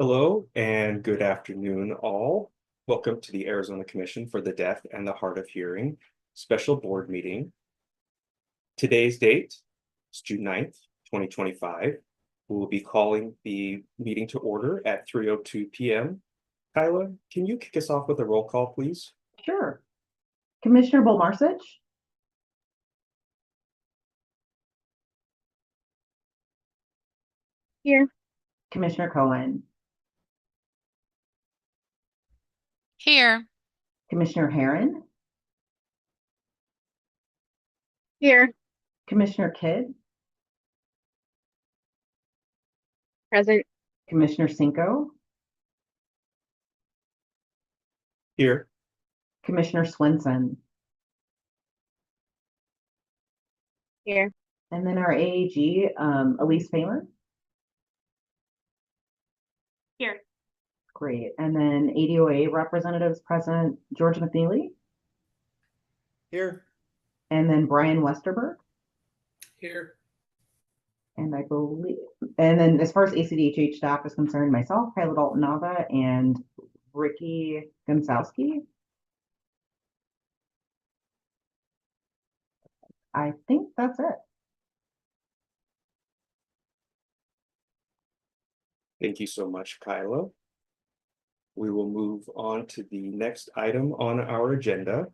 Hello and good afternoon, all. Welcome to the Arizona Commission for the Deaf and the Hard of Hearing special board meeting. Today's date is June 9th, 2025. We will be calling the meeting to order at 3:02 p.m. Kyla, can you kick us off with a roll call, please? Sure. Commissioner Bolmarsich? Here. Commissioner Cohen? Here. Commissioner Herron? Here. Commissioner Kidd? Present. Commissioner Cinco? Here. Commissioner Swenson? Here. And then our AAG, Elise Paymer? Here. Great. And then ADOA representatives present, George McNeely? Here. And then Brian Westerberg? Here. And I believe, and then as far as ACDHH staff is concerned, myself, Kyla Dalton Nava, and Ricky Gonsowski. I think that's it. Thank you so much, Kyla. We will move on to the next item on our agenda,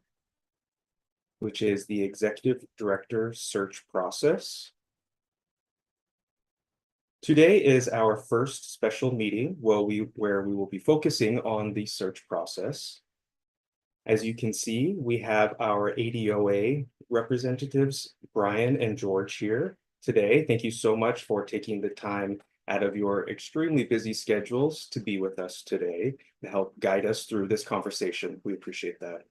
which is the Executive Director search process. Today is our first special meeting where we will be focusing on the search process. As you can see, we have our ADOA representatives, Brian and George, here today. Thank you so much for taking the time out of your extremely busy schedules to be with us today to help guide us through this conversation. We appreciate that.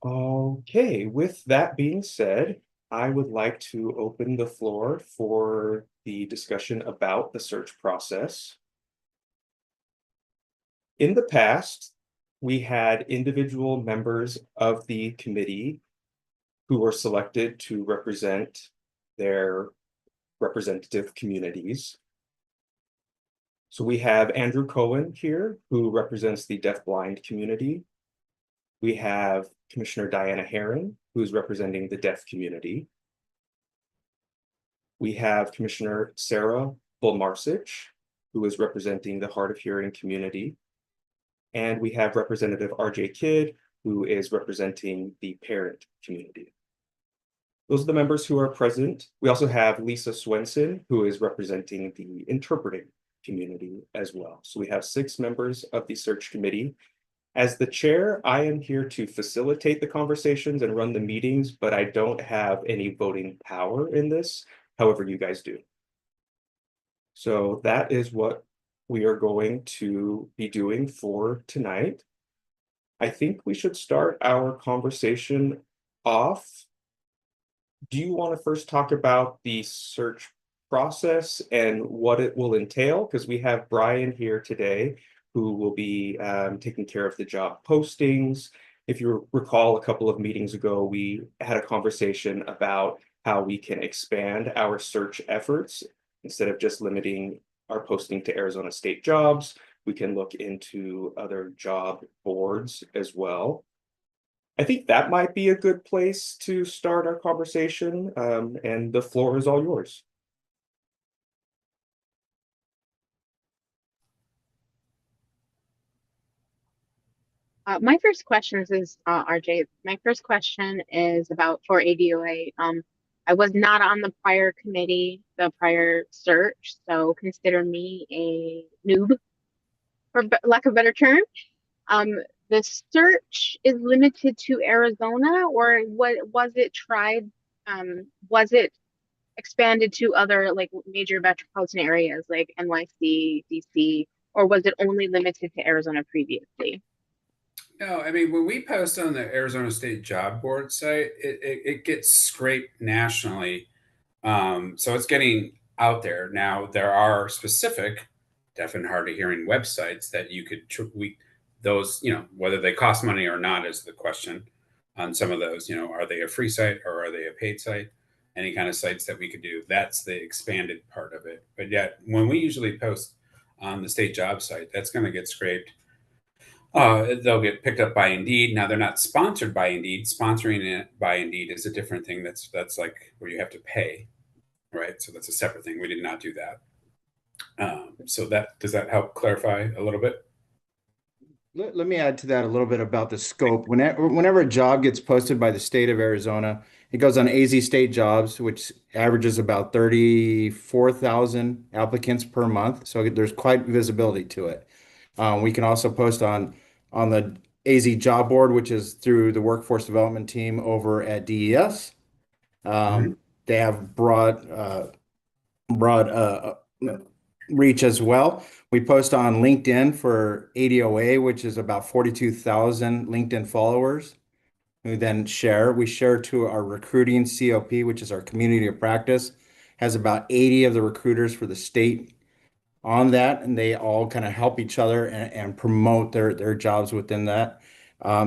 Okay, with that being said, I would like to open the floor for the discussion about the search process. In the past, we had individual members of the committee who were selected to represent their representative communities. So we have Andrew Cohen here, who represents the deafblind community. We have Commissioner Diana Herron, who's representing the deaf community. We have Commissioner Sarah Bolmarsich, who is representing the hard of hearing community. And we have Representative RJ Kidd, who is representing the parent community. Those are the members who are present. We also have Lisa Swenson, who is representing the interpreting community as well. So we have 6 members of the search committee. As the chair, I am here to facilitate the conversations and run the meetings, but I don't have any voting power in this, however you guys do. So that is what we are going to be doing for tonight. I think we should start our conversation off. Do you want to first talk about the search process and what it will entail? Because we have Brian here today, who will be taking care of the job postings. If you recall, a couple of meetings ago, we had a conversation about how we can expand our search efforts. Instead of just limiting our posting to Arizona state jobs, we can look into other job boards as well. I think that might be a good place to start our conversation, and the floor is all yours. My first question is RJ. My first question is about for ADOA. I was not on the prior committee, the prior search, so consider me a noob, for lack of a better term. The search is limited to Arizona, or what was it tried? Was it expanded to other like major metropolitan areas like NYC, DC, or was it only limited to Arizona previously? No, I mean, when we post on the Arizona State Job Board site, it gets scraped nationally. So it's getting out there. Now, there are specific deaf and hard of hearing websites that you could tweak those, whether they cost money or not is the question on some of those. Are they a free site or are they a paid site? any kind of sites that we could do. That's the expanded part of it. But yet, when we usually post on the state job site, that's going to get scraped. They'll get picked up by Indeed. Now they're not sponsored by Indeed. Sponsoring it by Indeed is a different thing. That's like where you have to pay, right? So that's a separate thing. We did not do that. So that does that help clarify a little bit? Let me add to that a little bit about the scope. Whenever a job gets posted by the state of Arizona, it goes on AZ State Jobs, which averages about 34,000 applicants per month. So there's quite visibility to it. We can also post on the AZ Job Board, which is through the workforce development team over at DES. They have broad reach as well. We post on LinkedIn for ADOA, which is about 42,000 LinkedIn followers who then share. We share to our recruiting COP, which is our community of practice, has about 80 of the recruiters for the state on that, and they all kind of help each other and promote their jobs within that.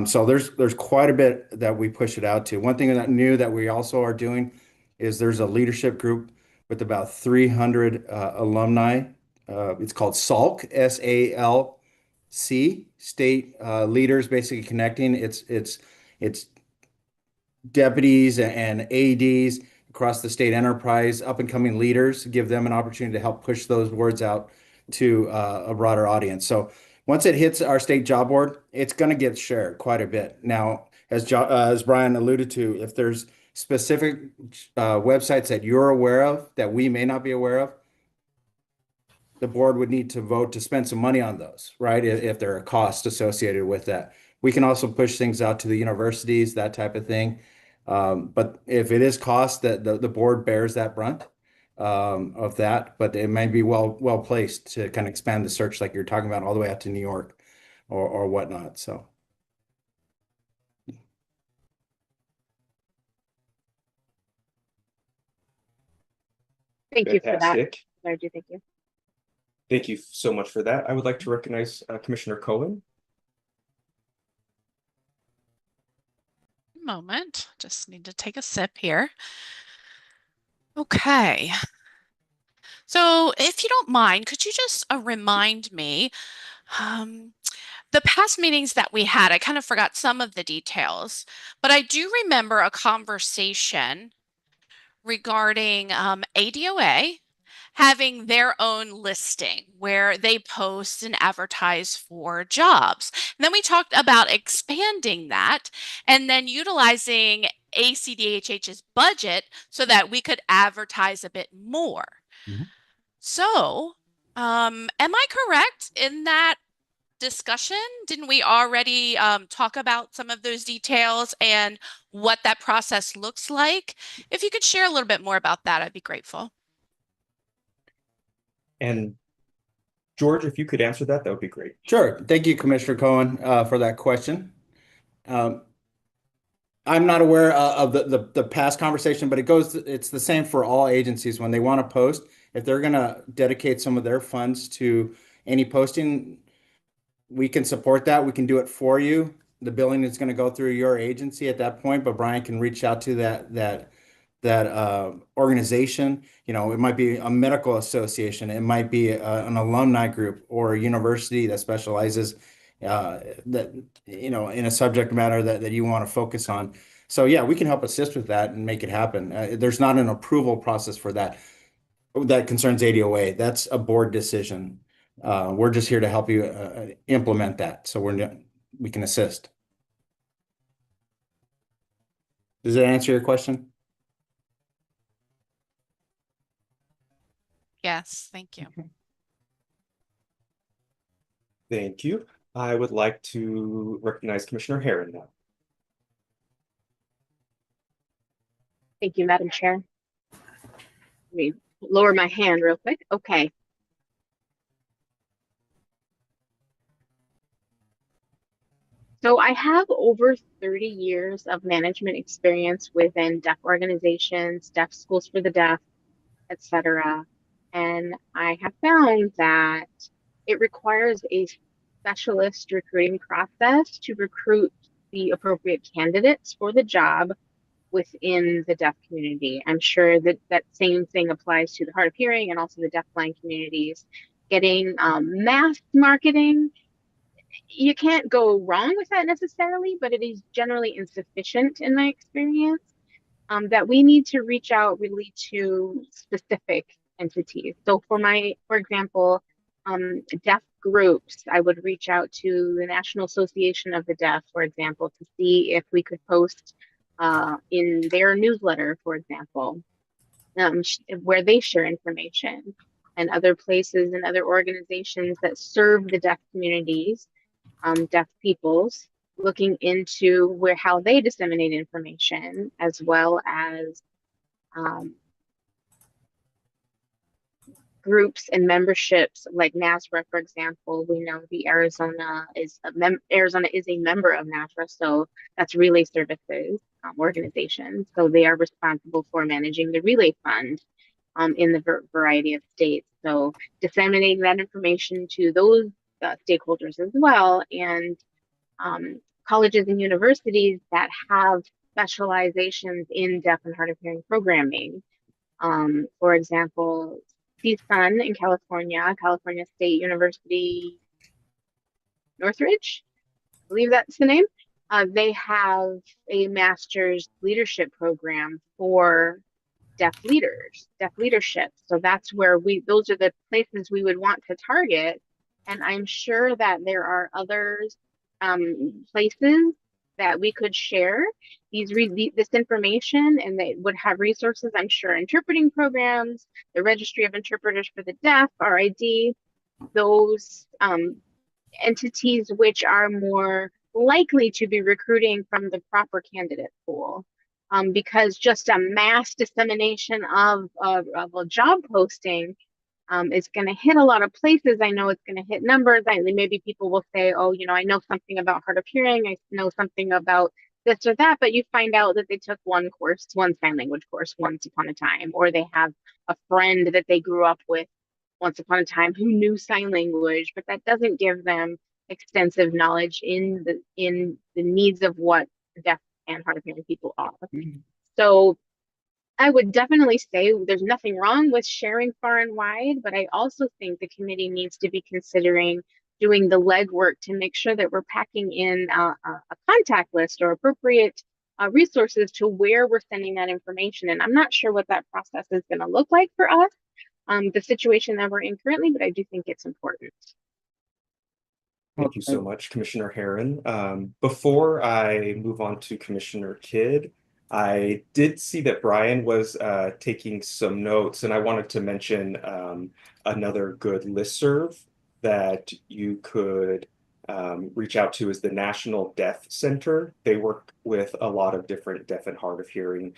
So there's quite a bit that we push it out to. One thing that new that we also are doing is there's a leadership group with about 300 alumni. It's called SALC, SALC, State Leaders Basically Connecting. It's deputies and ADs across the state enterprise, up and coming leaders, give them an opportunity to help push those words out to a broader audience. So once it hits our state job board, it's going to get shared quite a bit. Now, as Brian alluded to, if there's specific websites that you're aware of that we may not be aware of, the board would need to vote to spend some money on those, right? If there are costs associated with that. We can also push things out to the universities, that type of thing. But if it is cost, that the board bears that brunt of that, but it may be well placed to kind of expand the search like you're talking about all the way out to New York or whatnot. So. Thank you for that. Fantastic. Thank you. Thank you so much for that. I would like to recognize Commissioner Cohen. Moment, just need to take a sip here. Okay. So if you don't mind, could you just remind me, the past meetings that we had, I kind of forgot some of the details, but I do remember a conversation regarding ADOA having their own listing where they post and advertise for jobs. And then we talked about expanding that and then utilizing ACDHH's budget so that we could advertise a bit more. So, am I correct in that discussion? Didn't we already talk about some of those details and what that process looks like? If you could share a little bit more about that, I'd be grateful. And George, if you could answer that, that would be great. Sure. Thank you, Commissioner Cohen, for that question. I'm not aware of the past conversation, but it's the same for all agencies when they want to post. If they're going to dedicate some of their funds to any posting, we can support that. We can do it for you. The billing is going to go through your agency at that point, but Brian can reach out to that organization. You know, it might be a medical association, it might be an alumni group or a university that specializes that, you know, in a subject matter that you want to focus on. So yeah, we can help assist with that and make it happen. There's not an approval process for that concerns ADOA. That's a board decision. We're just here to help you implement that. So we can assist. Does that answer your question? Yes, thank you. Thank you. I would like to recognize Commissioner Herron now. Thank you, Madam Chair. Let me lower my hand real quick. Okay. So I have over 30 years of management experience within deaf organizations, deaf schools for the deaf, etc. And I have found that it requires a specialist recruiting process to recruit the appropriate candidates for the job. within the deaf community. I'm sure that that same thing applies to the hard of hearing and also the deafblind communities. Getting mass marketing, you can't go wrong with that necessarily, but it is generally insufficient in my experience. That we need to reach out really to specific entities. So for example, deaf groups, I would reach out to the National Association of the Deaf, for example, to see if we could post in their newsletter, for example, where they share information, and other places and other organizations that serve the deaf communities, deaf peoples, looking into how they disseminate information, as well as groups and memberships like NASRA, for example. We know the Arizona is a member of NASRA, so that's Relay Services organization. So they are responsible for managing the Relay Fund in the variety of states. So disseminating that information to those stakeholders as well, and colleges and universities that have specializations in deaf and hard of hearing programming. For example, CSUN in California, California State University, Northridge, I believe that's the name. They have a master's leadership program for deaf leaders, deaf leadership. So that's where those are the places we would want to target. And I'm sure that there are others, places that we could share this information, and they would have resources, I'm sure, interpreting programs, the Registry of Interpreters for the Deaf, RID, those entities which are more likely to be recruiting from the proper candidate pool. Because just a mass dissemination of a job posting is going to hit a lot of places. I know it's going to hit numbers. Maybe people will say, oh, I know something about hard of hearing. I know something about this or that, but you find out that they took one sign language course once upon a time, or they have a friend that they grew up with once upon a time who knew sign language, but that doesn't give them extensive knowledge in the needs of what deaf and hard of hearing people are. So I would definitely say there's nothing wrong with sharing far and wide, but I also think the committee needs to be considering doing the legwork to make sure that we're packing in a contact list or appropriate resources to where we're sending that information. And I'm not sure what that process is going to look like for us, the situation that we're in currently, but I do think it's important. Thank you so much, Commissioner Herron. Before I move on to Commissioner Kidd, I did see that Brian was taking some notes, and I wanted to mention another good listserv that you could reach out to is the National Deaf Center. They work with a lot of different deaf and hard of hearing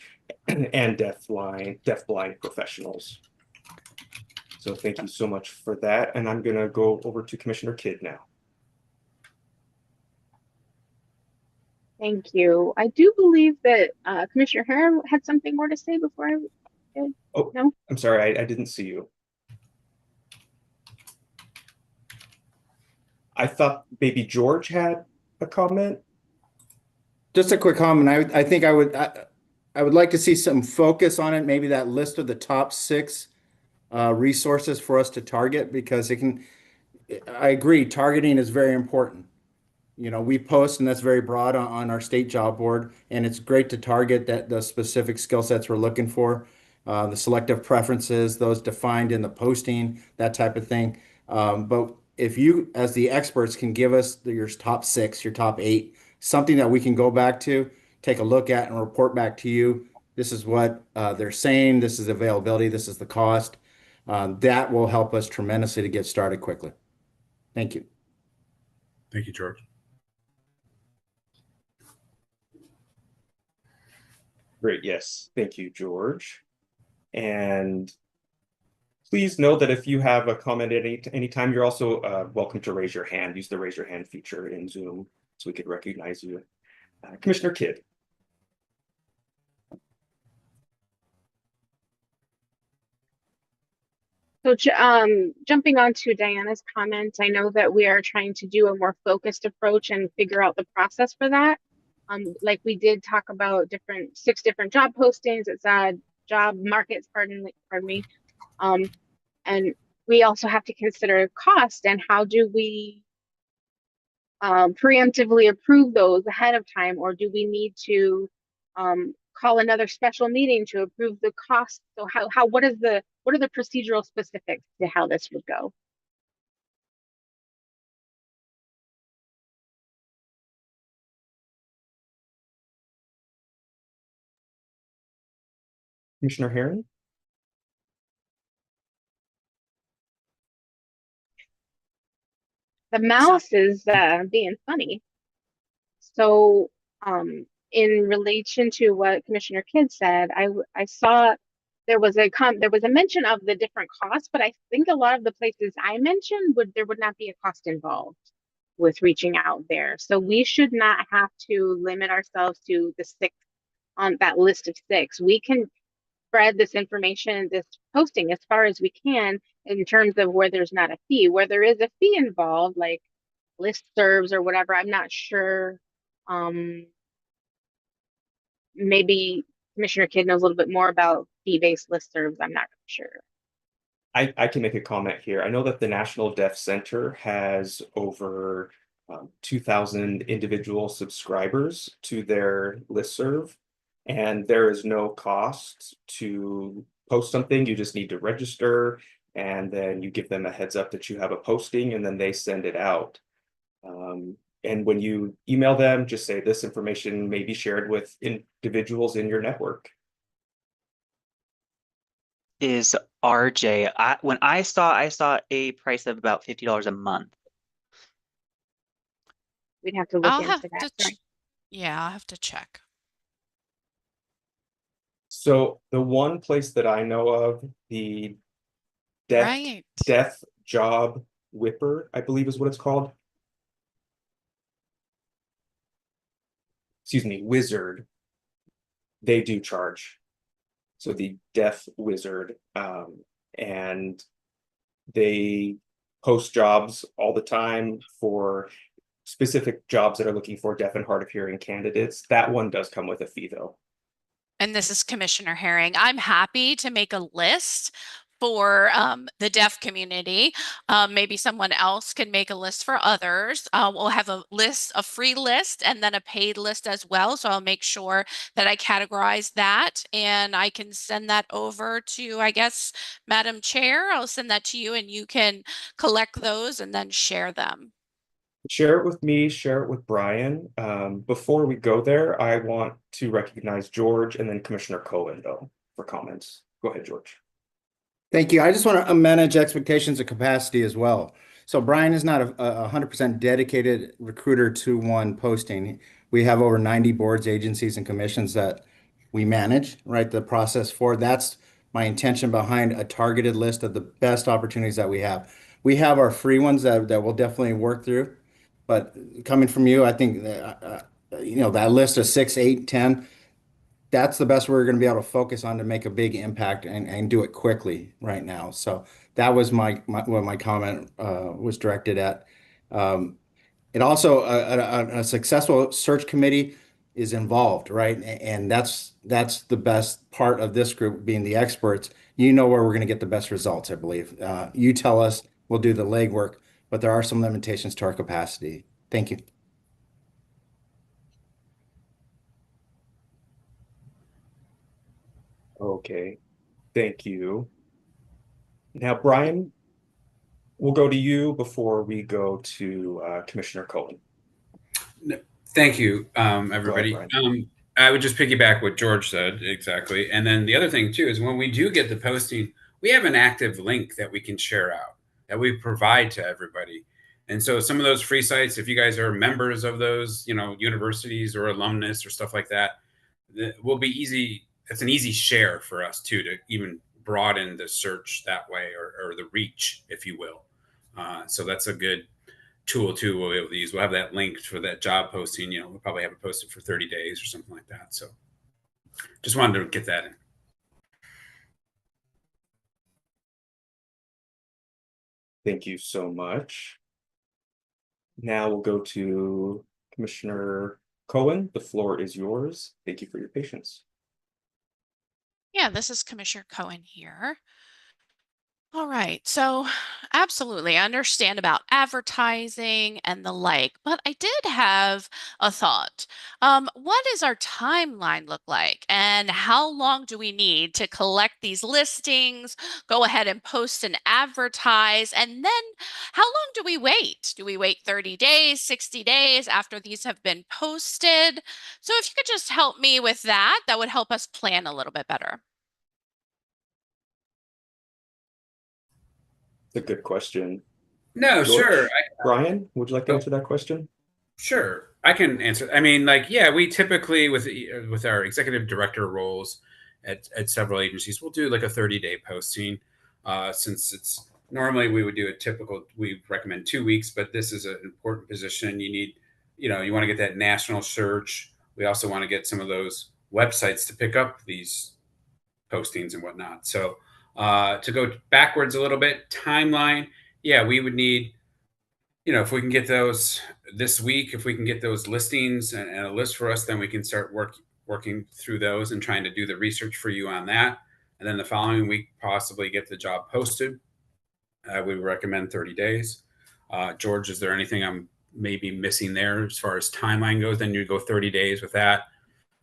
and deafblind professionals. So thank you so much for that. And I'm going to go over to Commissioner Kidd now. Thank you. I do believe that Commissioner Herron had something more to say before I did. Oh, no? I'm sorry, I didn't see you. I thought maybe George had a comment. Just a quick comment. I think I would like to see some focus on it. Maybe that list of the top 6 resources for us to target, because I agree, targeting is very important. We post, and that's very broad on our state job board, and it's great to target the specific skill sets we're looking for, the selective preferences, those defined in the posting, that type of thing. But if you, as the experts, can give us your top 6, your top 8, something that we can go back to, take a look at, and report back to you. This is what they're saying. This is availability. This is the cost. That will help us tremendously to get started quickly. Thank you. Thank you, George. Great, yes. Thank you, George. And please know that if you have a comment at any time, you're also welcome to raise your hand. Use the raise your hand feature in Zoom so we could recognize you. Commissioner Kidd. So jumping on to Diana's comments, I know that we are trying to do a more focused approach and figure out the process for that. Like we did talk about 6 different job postings. It said job markets, pardon me. And we also have to consider cost and how do we preemptively approve those ahead of time, or do we need to call another special meeting to approve the cost? So what are the procedural specifics to how this would go? Commissioner Herring? The mouse is being funny. So, in relation to what Commissioner Kidd said, I saw there was a mention of the different costs, but I think a lot of the places I mentioned there would not be a cost involved with reaching out there. So we should not have to limit ourselves to the 6 on that list of 6. We can spread this information, this posting as far as we can in terms of where there's not a fee. Where there is a fee involved, like listservs or whatever, I'm not sure. Maybe Commissioner Kidd knows a little bit more about fee-based listservs. I'm not sure. I can make a comment here. I know that the National Deaf Center has over 2,000 individual subscribers to their listserv, and there is no cost to post something. You just need to register, and then you give them a heads up that you have a posting, and then they send it out. And when you email them, just say this information may be shared with individuals in your network. Is RJ, when I saw a price of about $50 a month. We'd have to look I'll into have that. to, yeah, I'll have to check. So the one place that I know of, the Right. Deaf Job Whipper, I believe is what it's called. Excuse me, Wizard. They do charge. So the Deaf Wizard, and they post jobs all the time for specific jobs that are looking for deaf and hard of hearing candidates. That one does come with a fee though. And this is Commissioner Herring. I'm happy to make a list for the deaf community. Maybe someone else can make a list for others. We'll have a free list, and then a paid list as well. So I'll make sure that I categorize that, and I can send that over to, I guess, Madam Chair. I'll send that to you, and you can collect those and then share them. Share it with me, share it with Brian. Before we go there, I want to recognize George and then Commissioner Cohen though for comments. Go ahead, George. Thank you. I just want to manage expectations of capacity as well. So Brian is not a 100% dedicated recruiter to one posting. We have over 90 boards, agencies, and commissions that we manage, right? The process for that's my intention behind a targeted list of the best opportunities that we have. We have our free ones that we'll definitely work through, but coming from you, I think that list of 6, 8, 10 that's the best we're going to be able to focus on to make a big impact and do it quickly right now. So that was what my comment was directed at. It also a successful search committee is involved, right? And that's the best part of this group being the experts. You know where we're going to get the best results, I believe. You tell us, we'll do the legwork, but there are some limitations to our capacity. Thank you. Okay, thank you. Now, Brian, we'll go to you before we go to Commissioner Cohen. Thank you, everybody. Brian. I would just piggyback what George said exactly. And then the other thing too is when we do get the posting, we have an active link that we can share out that we provide to everybody. And so some of those free sites, if you guys are members of those, universities or alumnus or stuff like that, will be easy. It's an easy share for us too, to even broaden the search that way, or the reach, if you will. So that's a good tool too we'll be able to use. We'll have that linked for that job posting. We'll probably have it posted for 30 days or something like that. So just wanted to get that in. Thank you so much. Now we'll go to Commissioner Cohen, the floor is yours. Thank you for your patience. Yeah, this is Commissioner Cohen here. All right, so absolutely, I understand about advertising and the like, but I did have a thought. What does our timeline look like, and how long do we need to collect these listings, go ahead and post and advertise, and then how long do we wait? Do we wait 30 days, 60 days after these have been posted? So if you could just help me with that, that would help us plan a little bit better. It's a good question. No, George, sure. Brian, would you like to Oh. answer that question? Sure, I can answer. I mean, like, yeah, we typically with our executive director roles at several agencies, we'll do like a 30-day posting. Since it's normally we would do a typical, we recommend 2 weeks, but this is an important position. You need, you want to get that national search. We also want to get some of those websites to pick up these postings and whatnot. So to go backwards a little bit, timeline, yeah, we would need, if we can get those this week, if we can get those listings and a list for us, then we can start working through those and trying to do the research for you on that. And then the following week, possibly get the job posted. We recommend 30 days. George, is there anything I'm maybe missing there as far as timeline goes? Then you go 30 days with that.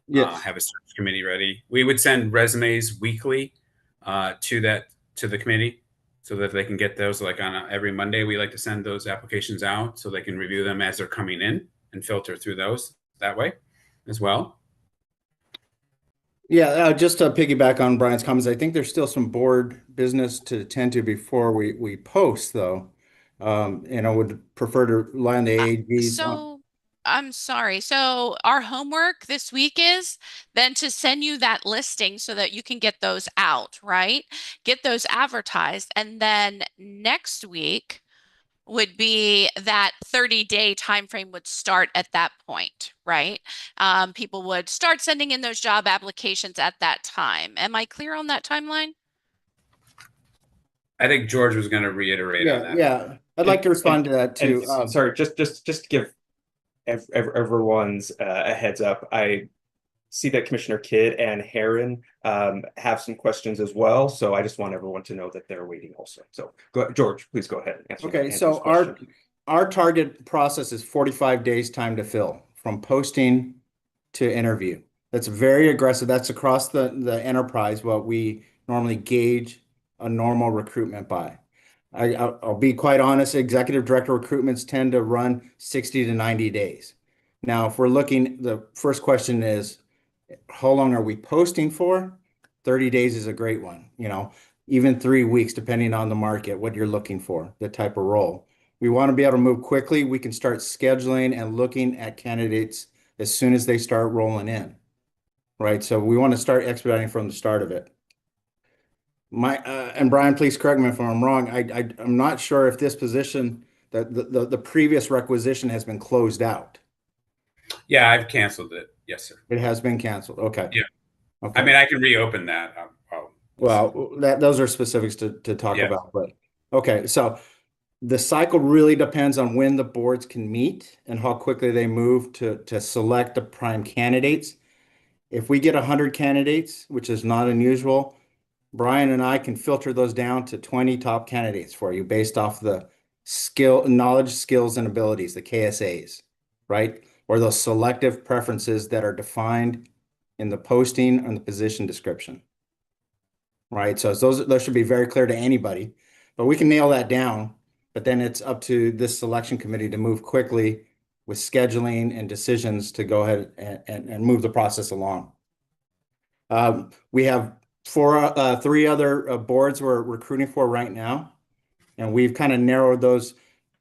Yes. Have a search committee ready. We would send resumes weekly to the committee so that they can get those. Like on every Monday, we like to send those applications out so they can review them as they're coming in and filter through those that way as well. Yeah, just to piggyback on Brian's comments, I think there's still some board business to attend to before we post, though. And I would prefer to rely on the AGs. So I'm sorry. So our homework this week is then to send you that listing so that you can get those out, right? Get those advertised. And then next week would be that 30-day time frame would start at that point, right? People would start sending in those job applications at that time. Am I clear on that timeline? I think George was going to reiterate on that. Yeah. I'd like to respond to that too. Sorry, just to give everyone's a heads up. I see that Commissioner Kidd and Heron have some questions as well, so I just want everyone to know that they're waiting also. So George, please go ahead and answer. Okay, answer so this question. our target process is 45 days time to fill from posting to interview. That's very aggressive. That's across the enterprise, what we normally gauge a normal recruitment by. I'll be quite honest, executive director recruitments tend to run 60 to 90 days. Now, if we're looking, the first question is, how long are we posting for? 30 days is a great one, even 3 weeks, depending on the market, what you're looking for, the type of role. We want to be able to move quickly. We can start scheduling and looking at candidates as soon as they start rolling in, right? So we want to start expediting from the start of it. And Brian, please correct me if I'm wrong. I'm not sure if this position, that the previous requisition has been closed out. Yeah, I've canceled it. Yes, sir. It has been canceled. Okay. Yeah. Okay. I mean, I can reopen that. Well, those are specifics to talk Yeah. about, but okay. So the cycle really depends on when the boards can meet and how quickly they move to select the prime candidates. If we get 100 candidates, which is not unusual, Brian and I can filter those down to 20 top candidates for you based off the knowledge, skills, and abilities, the KSAs, right? Or those selective preferences that are defined in the posting and the position description, right? So those should be very clear to anybody, but we can nail that down. But then it's up to this selection committee to move quickly with scheduling and decisions to go ahead and move the process along. We have three other boards we're recruiting for right now, and we've kind of narrowed those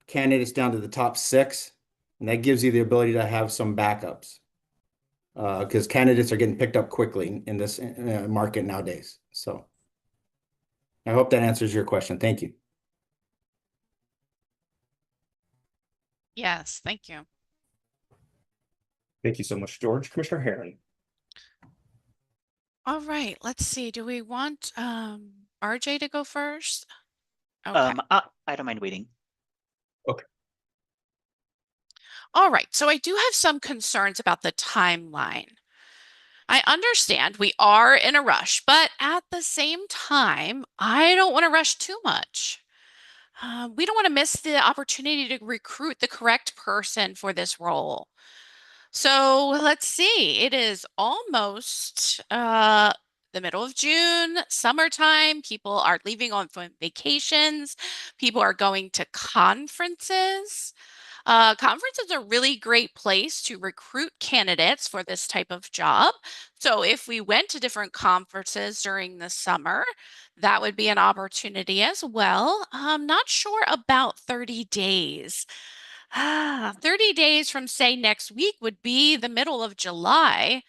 candidates down to the top 6, and that gives you the ability to have some backups because candidates are getting picked up quickly in this market nowadays. So I hope that answers your question. Thank you. Yes, thank you. Thank you so much, George. Commissioner Heron. All right, let's see. Do we want RJ to go first? Okay. I don't mind waiting. Okay. All right, so I do have some concerns about the timeline. I understand we are in a rush, but at the same time, I don't want to rush too much. We don't want to miss the opportunity to recruit the correct person for this role. So let's see. It is almost the middle of June, summertime. People are leaving on vacations. People are going to conferences. Conferences are a really great place to recruit candidates for this type of job. So if we went to different conferences during the summer, that would be an opportunity as well. I'm not sure about 30 days. 30 days from, say, next week would be the middle of July.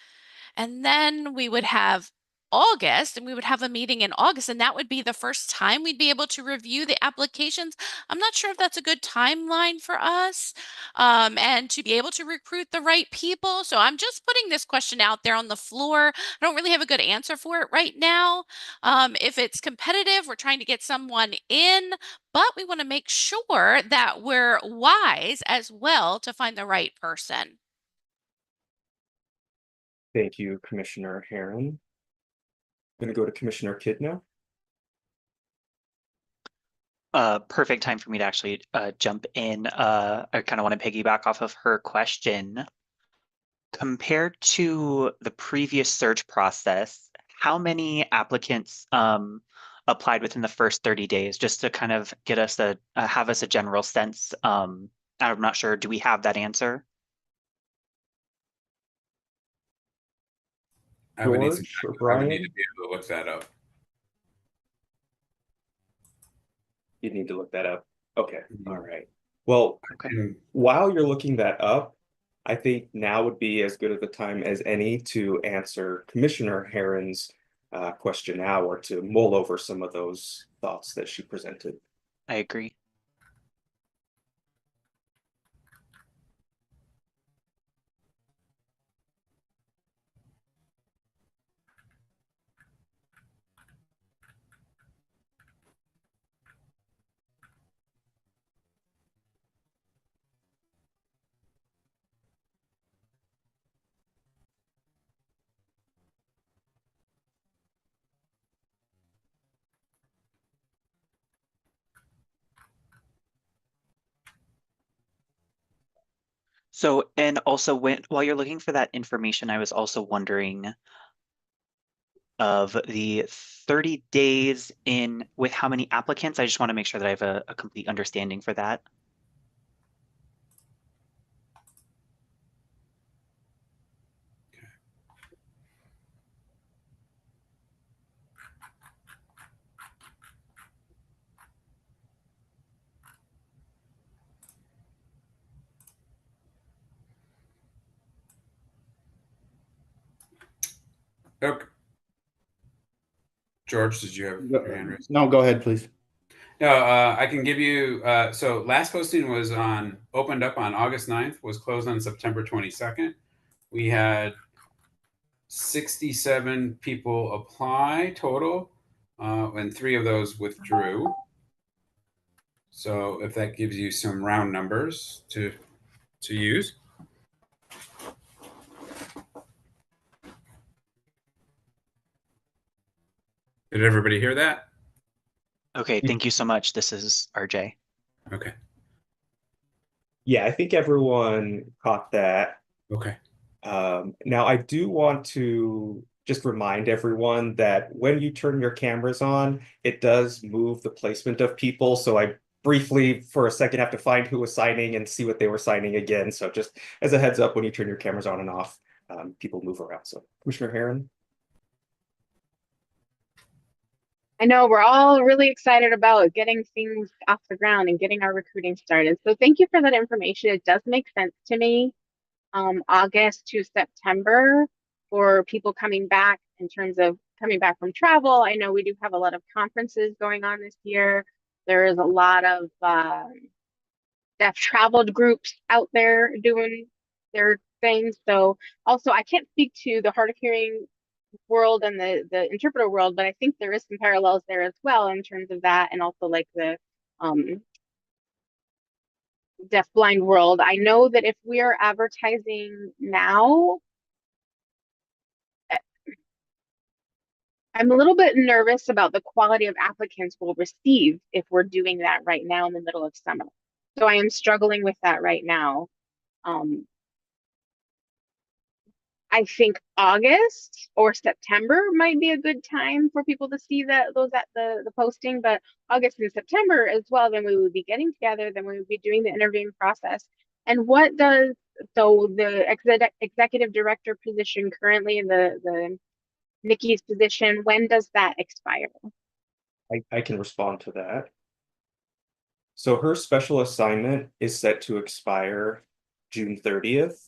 And then we would have August, and we would have a meeting in August, and that would be the first time we'd be able to review the applications. I'm not sure if that's a good timeline for us, and to be able to recruit the right people. So I'm just putting this question out there on the floor. I don't really have a good answer for it right now. If it's competitive, we're trying to get someone in, but we want to make sure that we're wise as well to find the right person. Thank you, Commissioner Herron. I'm going to go to Commissioner Kidd now. Perfect time for me to actually jump in. I kind of want to piggyback off of her question. Compared to the previous search process, how many applicants applied within the first 30 days, just to kind of get us have us a general sense? I'm not sure. Do we have that answer? I would need some, George or I would need Brian? to be able to look that up. You need to look that up. Okay, Mhm. all right. Well, Okay. while you're looking that up, I think now would be as good of a time as any to answer Commissioner Herron's question now, or to mull over some of those thoughts that she presented. I agree. So, and also while you're looking for that information, I was also wondering of the 30 days in with how many applicants. I just want to make sure that I have a complete understanding for that. Okay. George, did you have your hand raised? No, go ahead, please. No, I can give you, so last posting was opened up on August 9th, was closed on September 22nd. We had 67 people apply total, and 3 of those withdrew. So if that gives you some round numbers to use. Did everybody hear that? Okay, thank you so much. This is RJ. Okay. Yeah, I think everyone caught that. Okay. Now, I do want to just remind everyone that when you turn your cameras on, it does move the placement of people. So I briefly, for a second, have to find who was signing and see what they were signing again. So just as a heads up, when you turn your cameras on and off, people move around. So Commissioner Herron. I know we're all really excited about getting things off the ground and getting our recruiting started. So thank you for that information. It does make sense to me. August to September for people coming back in terms of coming back from travel. I know we do have a lot of conferences going on this year. There is a lot of deaf traveled groups out there doing their things. So also, I can't speak to the hard of hearing world and the interpreter world, but I think there is some parallels there as well in terms of that, and also like the deafblind world. I know that if we are advertising now, I'm a little bit nervous about the quality of applicants we'll receive if we're doing that right now in the middle of summer. So I am struggling with that right now. Um, I think August or September might be a good time for people to see those at the posting, but August and September as well, then we would be getting together, then we would be doing the interviewing process. And what does so the executive director position currently in the Nikki's position, when does that expire? I can respond to that. So her special assignment is set to expire June 30th.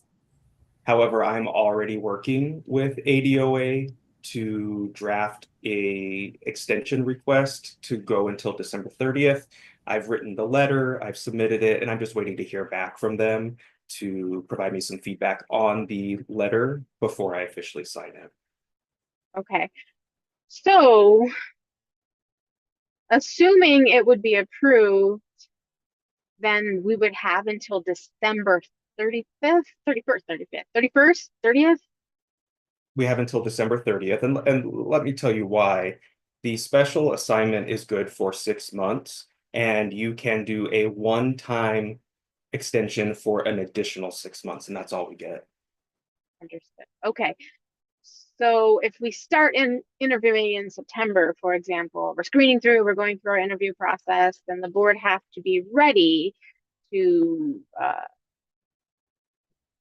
However, I'm already working with ADOA to draft a extension request to go until December 30th. I've written the letter, I've submitted it, and I'm just waiting to hear back from them to provide me some feedback on the letter before I officially sign it. Okay. So assuming it would be approved, then we would have until December 35th, 31st, 35th, 31st, 30th. We have until December 30th, and let me tell you why. The special assignment is good for 6 months, and you can do a one-time extension for an additional 6 months, and that's all we get. Understood. Okay. So if we start in interviewing in September, for example, we're screening through, we're going through our interview process, then the board has to be ready to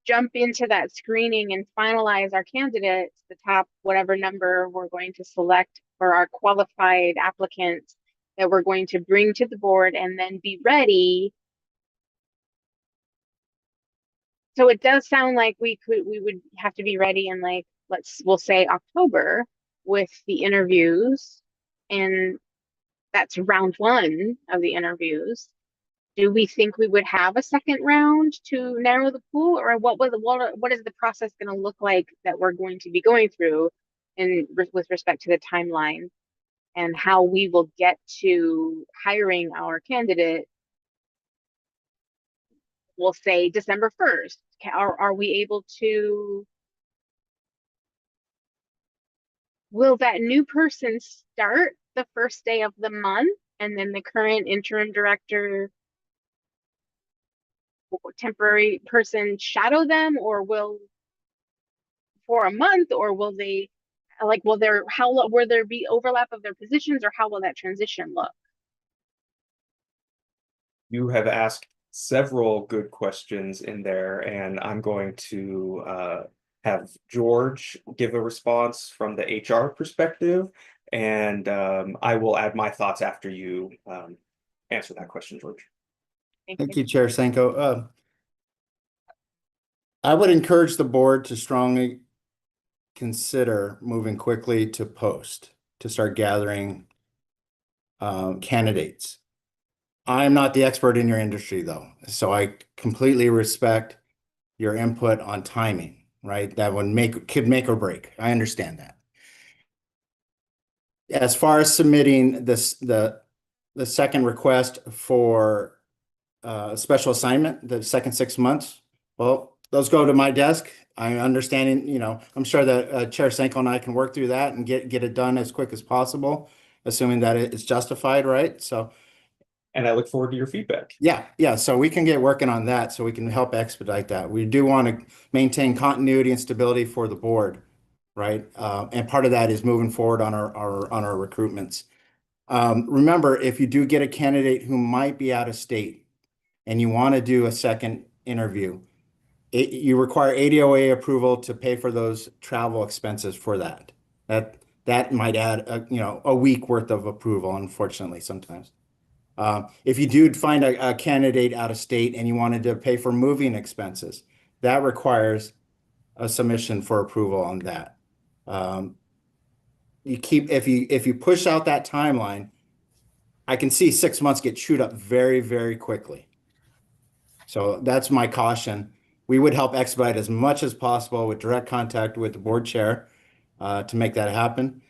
jump into that screening and finalize our candidates, the top whatever number we're going to select for our qualified applicants that we're going to bring to the board and then be ready. So it does sound like we would have to be ready in like, we'll say October with the interviews, and that's round one of the interviews. Do we think we would have a second round to narrow the pool, or what is the process going to look like that we're going to be going through with respect to the timeline and how we will get to hiring our candidate? We'll say December 1st. Are we able to, will that new person start the first day of the month and then the current interim director temporary person shadow them, or will for a month, or will they like will there be overlap of their positions, or how will that transition look? You have asked several good questions in there, and I'm going to have George give a response from the HR perspective, and I will add my thoughts after you answer that question, George. Thank you, Chair Senko. I would encourage the board to strongly consider moving quickly to post, to start gathering candidates. I'm not the expert in your industry, though, so I completely respect your input on timing, right? That could make or break. I understand that. As far as submitting the second request for special assignment, the second 6 months, well, those go to my desk. I'm understanding, I'm sure that Chair Senko and I can work through that and get it done as quick as possible, assuming that it's justified, right? So, and I look forward to your feedback. Yeah. So we can get working on that so we can help expedite that. We do want to maintain continuity and stability for the board, right? And part of that is moving forward on our recruitments. Remember, if you do get a candidate who might be out of state and you want to do a second interview, you require ADOA approval to pay for those travel expenses for that. That might add a week worth of approval, unfortunately, sometimes. If you do find a candidate out of state and you wanted to pay for moving expenses, that requires a submission for approval on that. If you push out that timeline, I can see 6 months get chewed up very, very quickly. So that's my caution. We would help expedite as much as possible with direct contact with the board chair to make that happen.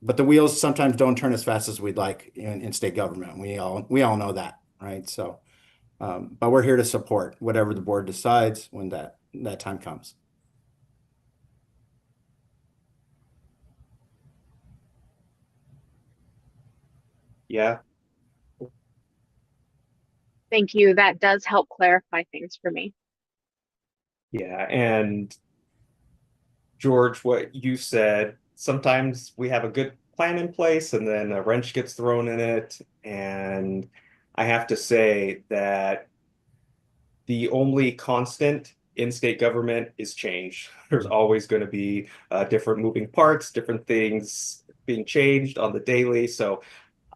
But the wheels sometimes don't turn as fast as we'd like in state government. We all know that, right? So But we're here to support whatever the board decides when that time comes. Yeah, Thank you. That does help clarify things for me. yeah. And George, what you said, sometimes we have a good plan in place and then a wrench gets thrown in it. And I have to say that the only constant in state government is change. There's always going to be different moving parts, different things being changed on the daily. So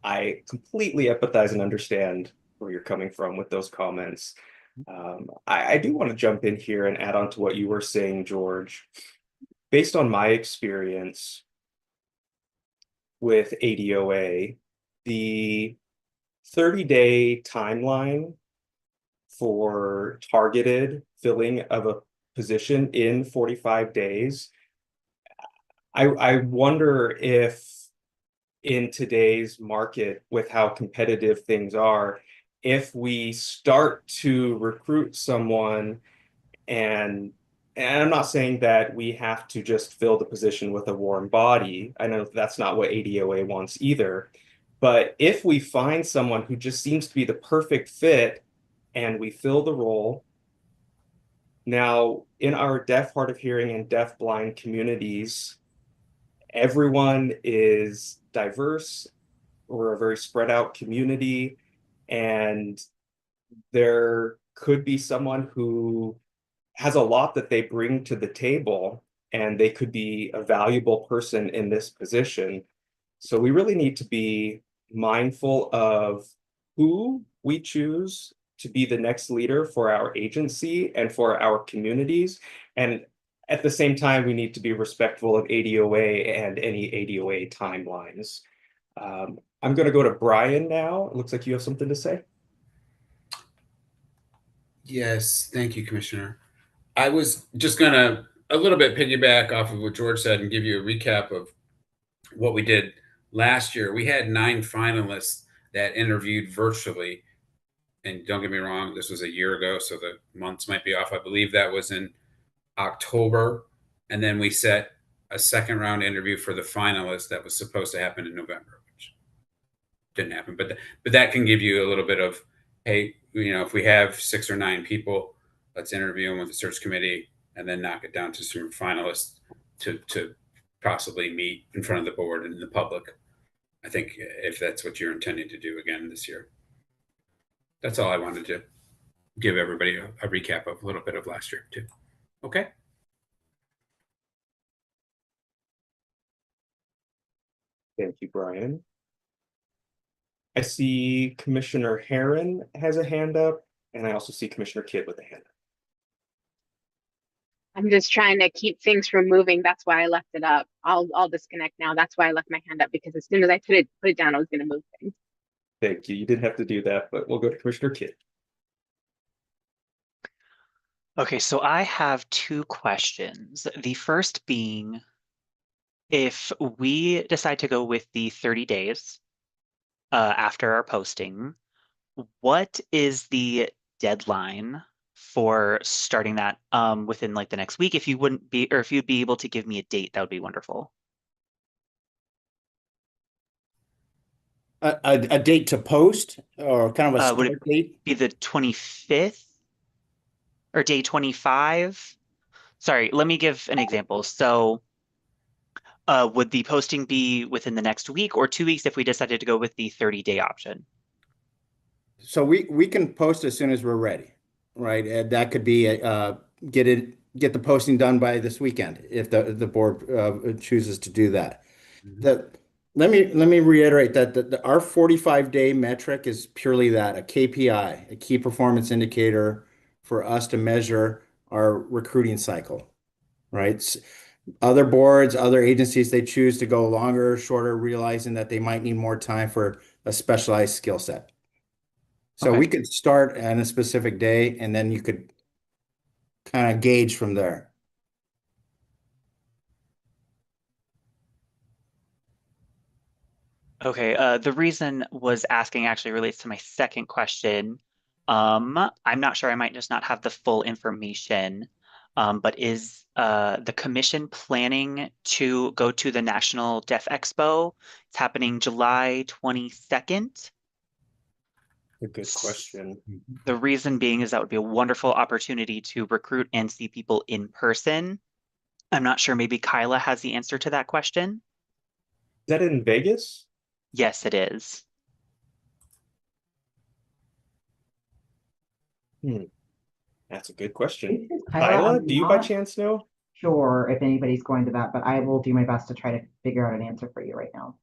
I completely empathize and understand where you're coming from with those comments. I do want to jump in here and add on to what you were saying, George. Based on my experience with ADOA, the 30-day timeline for targeted filling of a position in 45 days, I wonder if in today's market, with how competitive things are, if we start to recruit someone and I'm not saying that we have to just fill the position with a warm body. I know that's not what ADOA wants either. But if we find someone who just seems to be the perfect fit and we fill the role, now in our deaf, hard of hearing, and deaf blind communities, everyone is diverse. We're a very spread out community, and there could be someone who has a lot that they bring to the table, and they could be a valuable person in this position. So we really need to be mindful of who we choose to be the next leader for our agency and for our communities. And at the same time, we need to be respectful of ADOA and any ADOA timelines. I'm going to go to Brian now. It looks like you have something to say. Yes, thank you, Commissioner. I was just going to a little bit piggyback off of what George said and give you a recap of what we did last year. We had 9 finalists that interviewed virtually. And don't get me wrong, this was a year ago, so the months might be off. I believe that was in October. And then we set a second round interview for the finalists that was supposed to happen in November, which didn't happen. But that can give you a little bit of, hey, if we have 6 or 9 people, let's interview them with the search committee and then knock it down to some finalists to possibly meet in front of the board and the public. I think if that's what you're intending to do again this year. That's all I wanted to give everybody a recap of a little bit of last year too. Okay. Thank you, Brian. I see Commissioner Herron has a hand up, and I also see Commissioner Kidd with a hand up. I'm just trying to keep things from moving. That's why I left it up. I'll disconnect now. That's why I left my hand up, because as soon as I put it down, I was going to move things. Thank you. You didn't have to do that, but we'll go to Commissioner Kidd. Okay, so I have 2 questions. The first being, if we decide to go with the 30 days after our posting, what is the deadline for starting that within like the next week? If you wouldn't be, or if you'd be able to give me a date, that would be wonderful. A date to post or kind of a Would start it date? be the 25th or day 25? Sorry, let me give an example. So would the posting be within the next week or 2 weeks if we decided to go with the 30-day option? So we can post as soon as we're ready, right? And that could be get the posting done by this weekend if the board chooses to do that. Let me reiterate that our 45-day metric is purely that, a KPI, a key performance indicator for us to measure our recruiting cycle, right? Other boards, other agencies, they choose to go longer or shorter, realizing that they might need more time for a specialized skill set. So Okay. we could start on a specific day and then you could kind of gauge from there. Okay, the reason was asking actually relates to my second question. I'm not sure, I might just not have the full information. But is the commission planning to go to the National Deaf Expo? It's happening July 22nd. A good question. The reason being is that would be a wonderful opportunity to recruit and see people in person. I'm not sure, maybe Kyla has the answer to that question. Is that in Vegas? Yes, it is. That's a good question. Kyla, Kyla, I'm do you by not chance know? sure if anybody's going to that, but I will do my best to try to figure out an answer for you right now.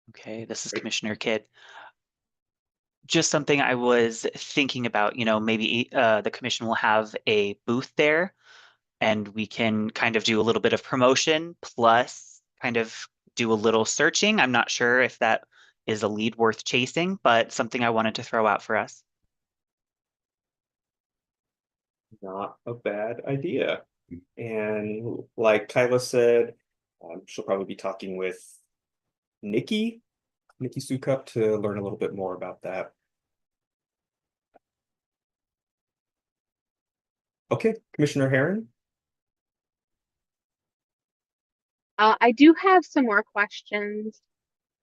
Okay, this is Great. Commissioner Kidd. Just something I was thinking about, maybe the commission will have a booth there and we can kind of do a little bit of promotion plus kind of do a little searching. I'm not sure if that is a lead worth chasing, but something I wanted to throw out for us. Not a bad idea. And like Kyla said, she'll probably be talking with Nikki Sukup to learn a little bit more about that. Okay, Commissioner Herron. I do have some more questions,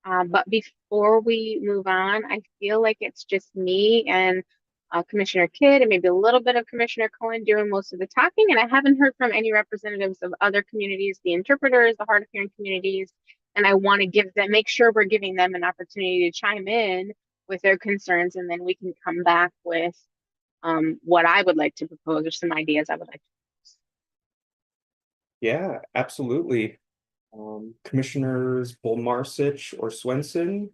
but before we move on, I feel like it's just me and Commissioner Kidd and maybe a little bit of Commissioner Cohen doing most of the talking, and I haven't heard from any representatives of other communities, the interpreters, the hard of hearing communities, and I want to make sure we're giving them an opportunity to chime in with their concerns, and then we can come back with what I would like to propose or some ideas I would like to propose. Yeah, absolutely. Commissioners Bolmarsich or Swenson,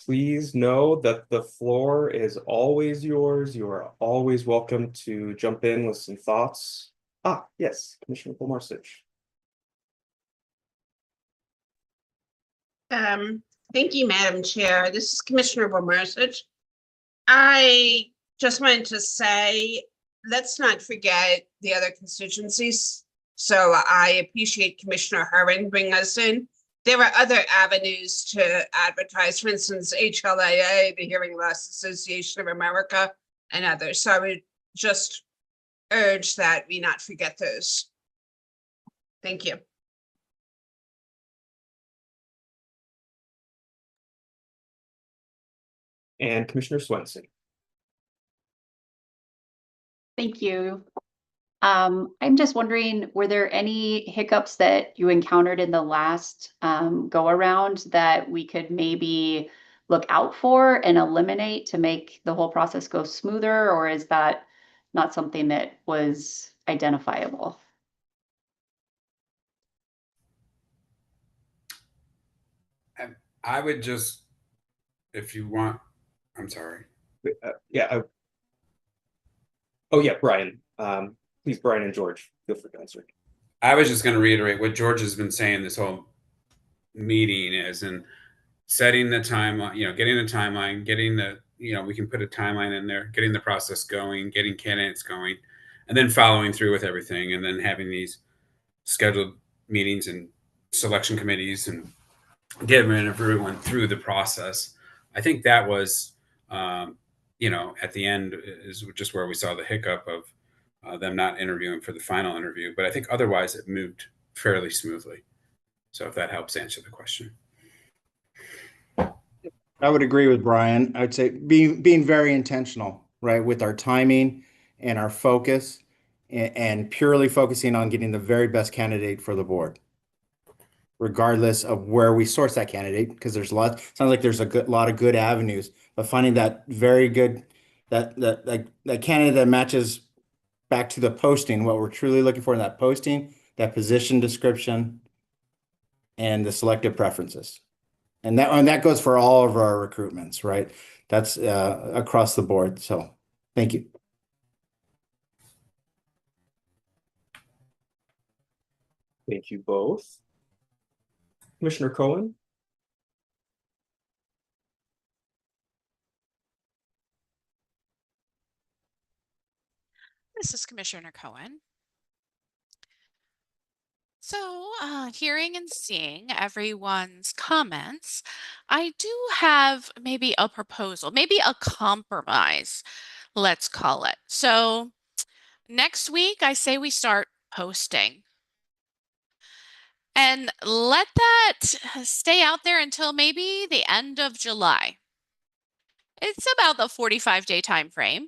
please know that the floor is always yours. You are always welcome to jump in with some thoughts. Ah, yes, Commissioner Bolmarsich. Thank you, Madam Chair. This is Commissioner Bomersich. I just wanted to say, let's not forget the other constituencies. So I appreciate Commissioner Herron bringing us in. There are other avenues to advertise, for instance, HLAA, the Hearing Loss Association of America, and others. So I would just urge that we not forget those. Thank you. And Commissioner Swenson. Thank you. I'm just wondering, were there any hiccups that you encountered in the last go around that we could maybe look out for and eliminate to make the whole process go smoother, or is that not something that was identifiable? I would just, if you want, I'm sorry. Yeah. Oh yeah, Brian. Please, Brian and George, feel free to answer. I was just going to reiterate what George has been saying this whole meeting is, and setting the timeline, getting the timeline, getting the, we can put a timeline in there, getting the process going, getting candidates going, and then following through with everything, and then having these scheduled meetings and selection committees and getting everyone through the process. I think that was, at the end is just where we saw the hiccup of them not interviewing for the final interview. But I think otherwise it moved fairly smoothly. So if that helps answer the question. I would agree with Brian. I would say being very intentional, right, with our timing and our focus and purely focusing on getting the very best candidate for the board, regardless of where we source that candidate, because there's sounds like there's a lot of good avenues, but finding that very good, that candidate that matches back to the posting, what we're truly looking for in that posting, that position description, and the selective preferences. And that goes for all of our recruitments, right? That's across the board. So thank you. Thank you both. Commissioner Cohen. This is Commissioner Cohen. So, hearing and seeing everyone's comments, I do have maybe a proposal, maybe a compromise, let's call it. So, next week, I say we start posting and let that stay out there until maybe the end of July. It's about the 45-day time frame.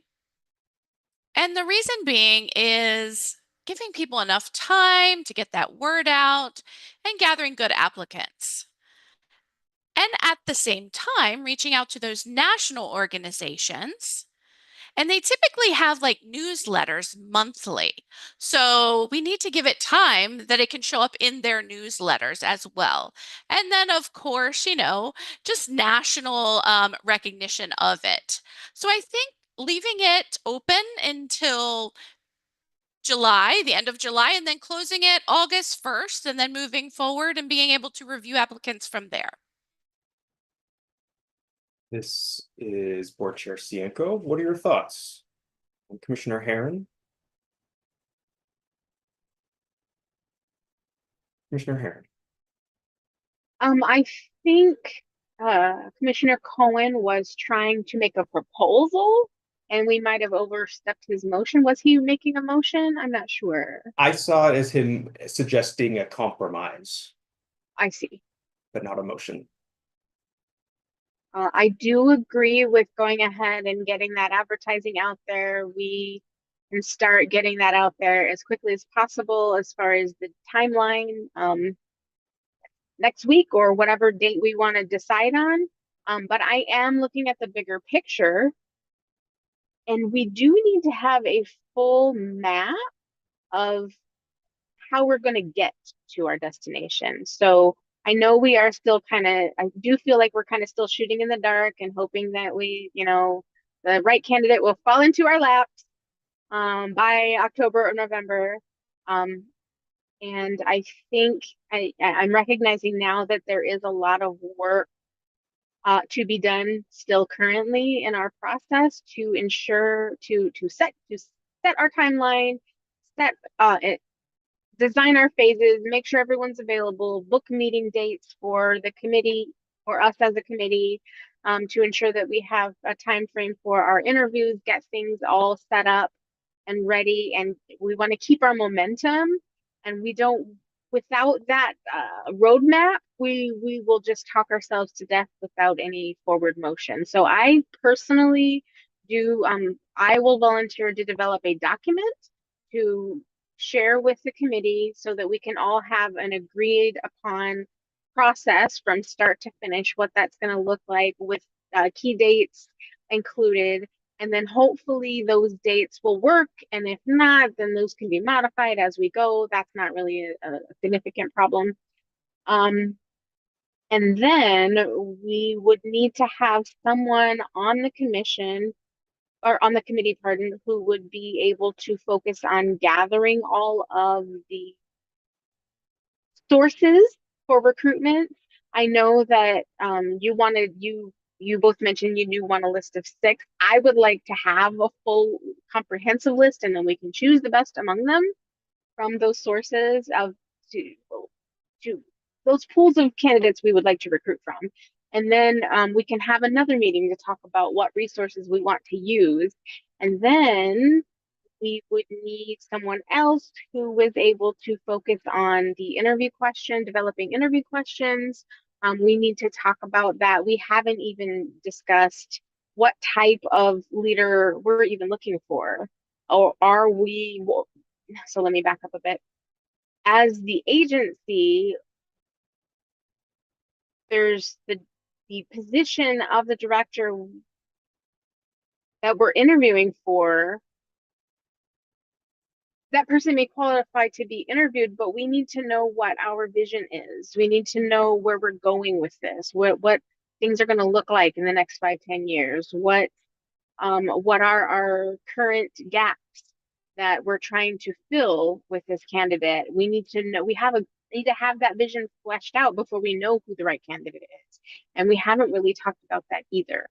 And the reason being is giving people enough time to get that word out and gathering good applicants. And at the same time, reaching out to those national organizations. And they typically have like newsletters monthly. So we need to give it time that it can show up in their newsletters as well. And then, of course, just national recognition of it. So I think leaving it open until July, the end of July, and then closing it August 1st, and then moving forward and being able to review applicants from there. This is Board Chair Cienko. What are your thoughts? Commissioner Herron? Commissioner Herron. I think Commissioner Cohen was trying to make a proposal and we might have overstepped his motion. Was he making a motion? I'm not sure. I saw it as him suggesting a compromise, I see. but not a motion. I do agree with going ahead and getting that advertising out there. We can start getting that out there as quickly as possible as far as the timeline next week or whatever date we want to decide on. But I am looking at the bigger picture, and we do need to have a full map of how we're going to get to our destination. So I know we are still I do feel like we're kind of still shooting in the dark and hoping that the right candidate will fall into our laps by October or November. And I think I'm recognizing now that there is a lot of work to be done still currently in our process to ensure to set our timeline, set design our phases, make sure everyone's available, book meeting dates for the committee, for us as a committee, to ensure that we have a time frame for our interviews, get things all set up and ready. And we want to keep our momentum, and we don't, without that roadmap, we will just talk ourselves to death without any forward motion. So I personally I will volunteer to develop a document to share with the committee so that we can all have an agreed upon process from start to finish, what that's going to look like with key dates included. And then hopefully those dates will work. And if not, then those can be modified as we go. That's not really a significant problem. And then we would need to have someone on the commission or on the committee, pardon, who would be able to focus on gathering all of the sources for recruitment. I know that you both mentioned you do want a list of 6. I would like to have a full comprehensive list, and then we can choose the best among them from those sources to those pools of candidates we would like to recruit from. And then we can have another meeting to talk about what resources we want to use. And then we would need someone else who was able to focus on the interview question, developing interview questions. We need to talk about that. We haven't even discussed what type of leader we're even looking for. Or are we, so let me back up a bit. As the agency, there's the position of the director that we're interviewing for. That person may qualify to be interviewed, but we need to know what our vision is. We need to know where we're going with this, what things are going to look like in the next 5-10 years, what are our current gaps that we're trying to fill with this candidate. We need to know, need to have that vision fleshed out before we know who the right candidate is. And we haven't really talked about that either.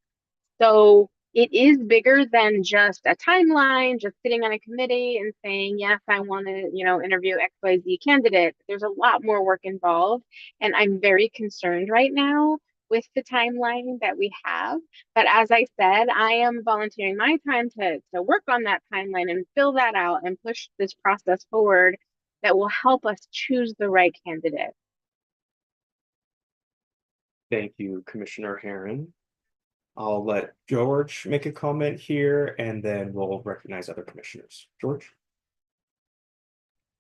So it is bigger than just a timeline, just sitting on a committee and saying, yes, I want to, interview XYZ candidate. There's a lot more work involved. And I'm very concerned right now with the timeline that we have. But as I said, I am volunteering my time to work on that timeline and fill that out and push this process forward that will help us choose the right candidate. Thank you, Commissioner Herron. I'll let George make a comment here, and then we'll recognize other commissioners. George?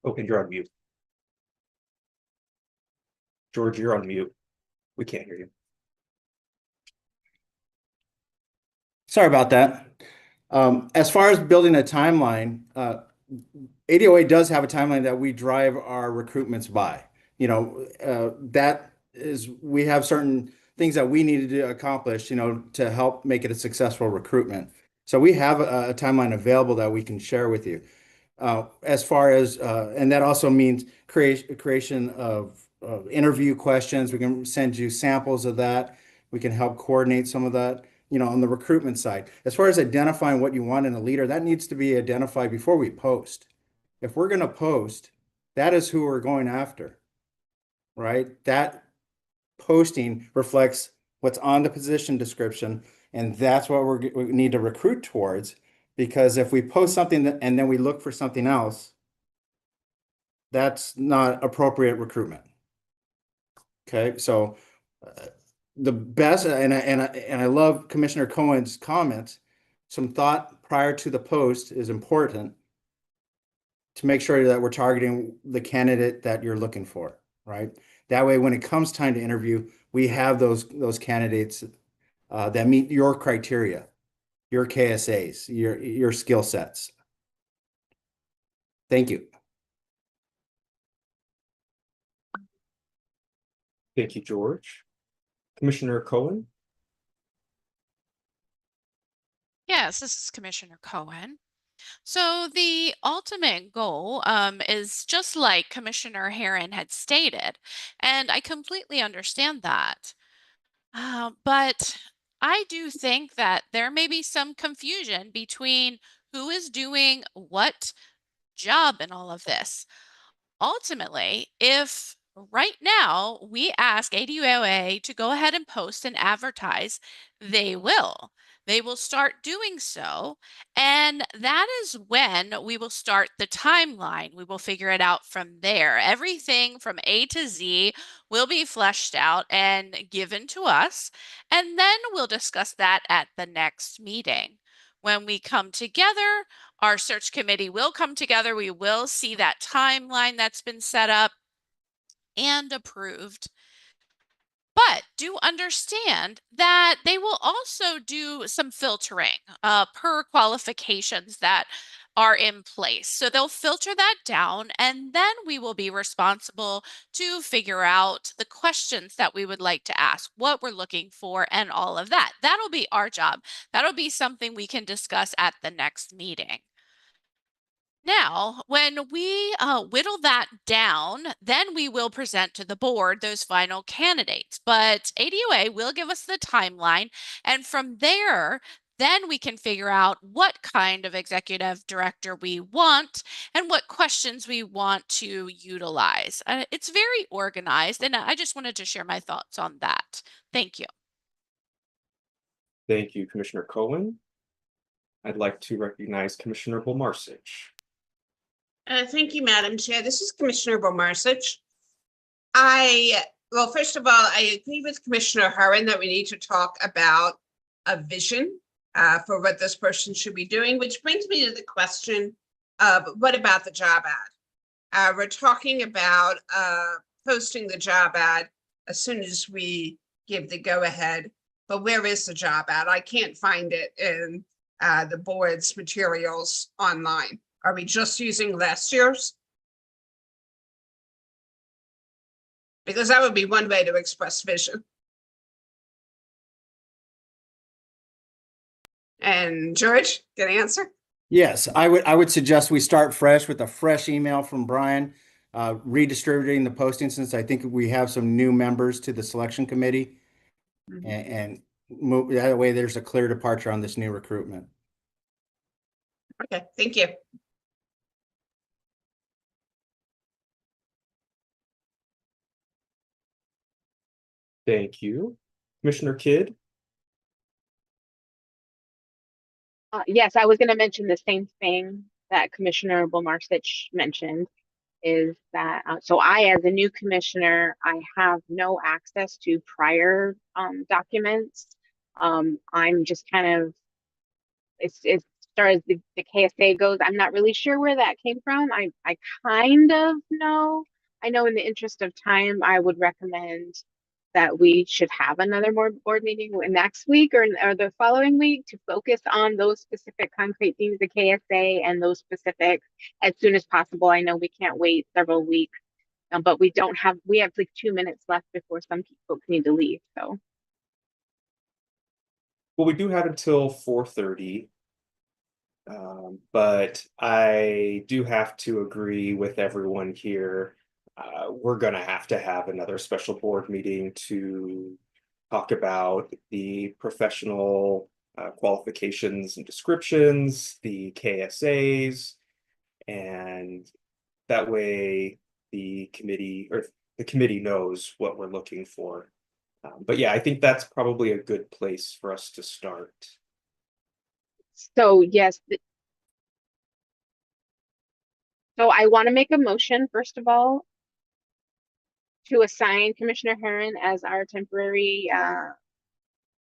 Oh, and you're on mute. George, you're on mute. We can't hear you. Sorry about that. As far as building a timeline, ADOA does have a timeline that we drive our recruitments by. That is, we have certain things that we needed to accomplish, to help make it a successful recruitment. So we have a timeline available that we can share with you. As far as, and that also means creation of interview questions. We can send you samples of that. We can help coordinate some of that, on the recruitment side. As far as identifying what you want in a leader, that needs to be identified before we post. If we're going to post, that is who we're going after, right? That posting reflects what's on the position description, and that's what we need to recruit towards. Because if we post something and then we look for something else, that's not appropriate recruitment. Okay, so the best, and I love Commissioner Cohen's comments. Some thought prior to the post is important to make sure that we're targeting the candidate that you're looking for, right? That way, when it comes time to interview, we have those candidates that meet your criteria, your KSAs, your skill sets. Thank you. Thank you, George. Commissioner Cohen? Yes, this is Commissioner Cohen. So the ultimate goal is just like Commissioner Herron had stated, and I completely understand that. But I do think that there may be some confusion between who is doing what job in all of this. Ultimately, if right now we ask ADOA to go ahead and post and advertise, they will. They will start doing so. And that is when we will start the timeline. We will figure it out from there. Everything from A to Z will be fleshed out and given to us. And then we'll discuss that at the next meeting. When we come together, our search committee will come together. We will see that timeline that's been set up and approved. But do understand that they will also do some filtering per qualifications that are in place. So they'll filter that down, and then we will be responsible to figure out the questions that we would like to ask, what we're looking for, and all of that. That'll be our job. That'll be something we can discuss at the next meeting. Now, when we whittle that down, then we will present to the board those final candidates. But ADOA will give us the timeline, and from there, then we can figure out what kind of executive director we want and what questions we want to utilize. It's very organized, and I just wanted to share my thoughts on that. Thank you. Thank you, Commissioner Cohen. I'd like to recognize Commissioner Bolmarsich. Thank you, Madam Chair. This is Commissioner Bomarsich. Well, first of all, I agree with Commissioner Herron that we need to talk about a vision for what this person should be doing, which brings me to the question of what about the job ad? We're talking about posting the job ad as soon as we give the go-ahead, but where is the job ad? I can't find it in the board's materials online. Are we just using last year's? Because that would be one way to express vision. And George, get an answer? Yes, I would suggest we start fresh with a fresh email from Brian, redistributing the posting, since I think we have some new members to the selection committee. And move, that way there's a clear departure on this new recruitment. Okay, thank you. Thank you. Commissioner Kidd? Yes, I was going to mention the same thing that Commissioner Bomarcich mentioned, is that so I, as a new commissioner, I have no access to prior documents. I'm just kind of, it's as far as the KSA goes, I'm not really sure where that came from. I kind of know. I know in the interest of time, I would recommend that we should have another board meeting next week or the following week to focus on those specific concrete things, the KSA and those specifics as soon as possible. I know we can't wait several weeks, but we have like 2 minutes left before some folks need to leave. So. Well, we do have until 4:30. But I do have to agree with everyone here. We're gonna have to have another special board meeting to talk about the professional qualifications and descriptions, the KSAs, and that way the committee knows what we're looking for. But yeah, I think that's probably a good place for us to start. So yes. So I want to make a motion, first of all, to assign Commissioner Herron as our temporary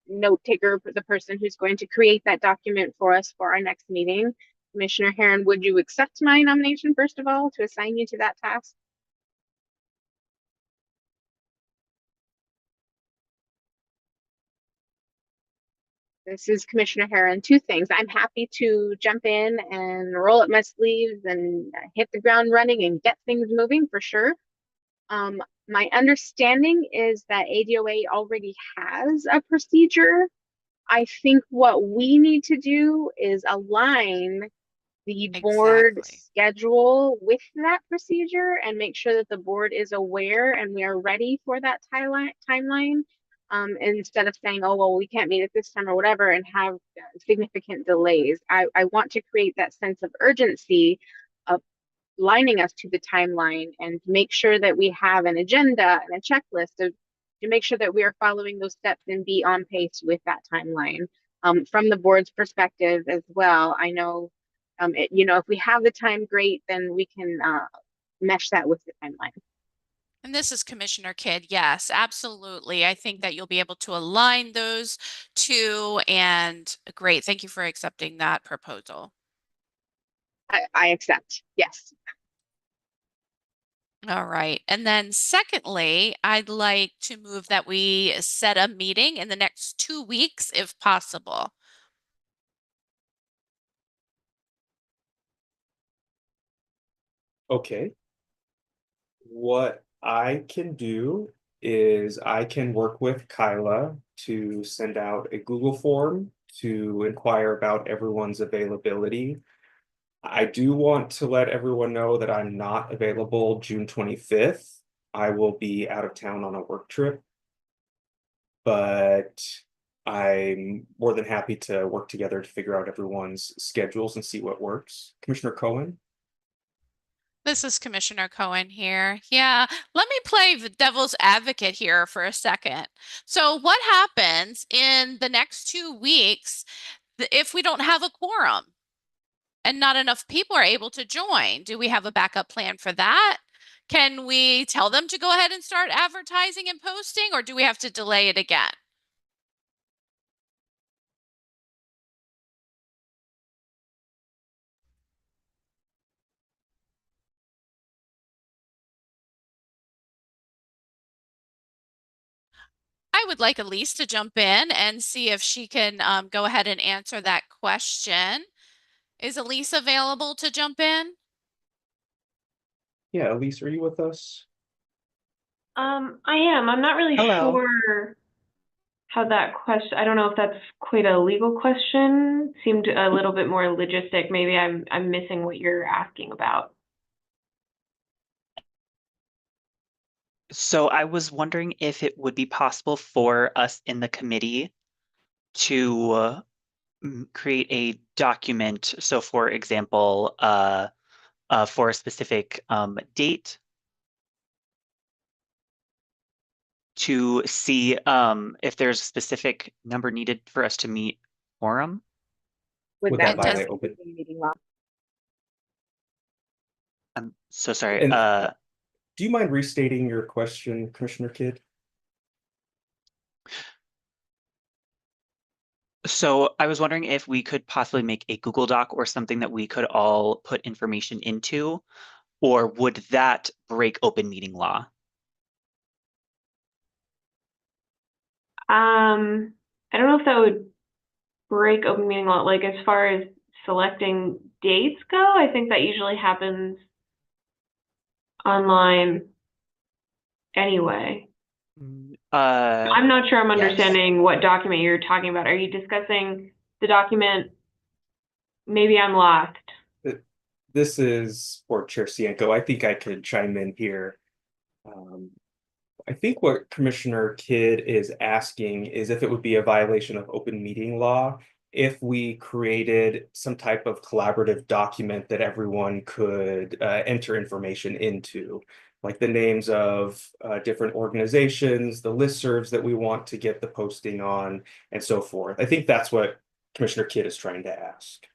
note taker, the person who's going to create that document for us for our next meeting. Commissioner Herron, would you accept my nomination, first of all, to assign you to that task? This is Commissioner Herron. Two things. I'm happy to jump in and roll up my sleeves and hit the ground running and get things moving for sure. My understanding is that ADOA already has a procedure. I think what we need to do is align the board Exactly. schedule with that procedure and make sure that the board is aware and we are ready for that timeline. Instead of saying, oh, well, we can't meet at this time or whatever and have significant delays. I want to create that sense of urgency of lining us to the timeline and make sure that we have an agenda and a checklist to make sure that we are following those steps and be on pace with that timeline. From the board's perspective as well, I know, if we have the time, great, then we can mesh that with the timeline. And this is Commissioner Kidd. Yes, absolutely. I think that you'll be able to align those two, and great. Thank you for accepting that proposal. I accept. Yes. All right. And then secondly, I'd like to move that we set a meeting in the next 2 weeks if possible. Okay. What I can do is I can work with Kyla to send out a Google form to inquire about everyone's availability. I do want to let everyone know that I'm not available June 25th. I will be out of town on a work trip, but I'm more than happy to work together to figure out everyone's schedules and see what works. Commissioner Cohen? This is Commissioner Cohen here. Yeah, let me play the devil's advocate here for a second. So what happens in the next 2 weeks if we don't have a quorum and not enough people are able to join? Do we have a backup plan for that? Can we tell them to go ahead and start advertising and posting, or do we have to delay it again? I would like Elise to jump in and see if she can go ahead and answer that question. Is Elise available to jump in? Yeah, Elise, are you with us? I am. I'm not really Hello. sure how that question, I don't know if that's quite a legal question. Seemed a little bit more logistic. Maybe I'm missing what you're asking about. So I was wondering if it would be possible for us in the committee to create a document. So for example, for a specific date, to see if there's a specific number needed for us to meet quorum. Would Would that that does- violate open meeting law? I'm so sorry. And do you mind restating your question, Commissioner Kidd? So I was wondering if we could possibly make a Google Doc or something that we could all put information into, or would that break open meeting law? I don't know if that would break open meeting law, like as far as selecting dates go, I think that usually happens online anyway. I'm not sure I'm yes. understanding what document you're talking about. Are you discussing the document? Maybe I'm lost. This is for Chair Cienko. I think I could chime in here. I think what Commissioner Kidd is asking is if it would be a violation of open meeting law if we created some type of collaborative document that everyone could enter information into, like the names of different organizations, the listservs that we want to get the posting on, and so forth. I think that's what Commissioner Kidd is trying to ask.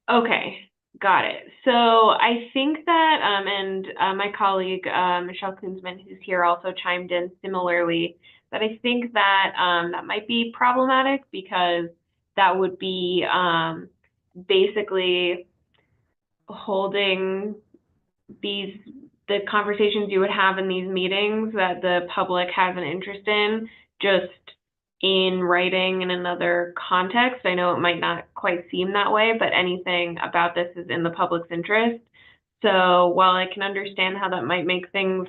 Okay, got it. So I think that, and my colleague, Michelle Koonsman, who's here, also chimed in similarly, that I think that that might be problematic because that would be basically holding the conversations you would have in these meetings that the public has an interest in, just in writing in another context. I know it might not quite seem that way, but anything about this is in the public's interest. So while I can understand how that might make things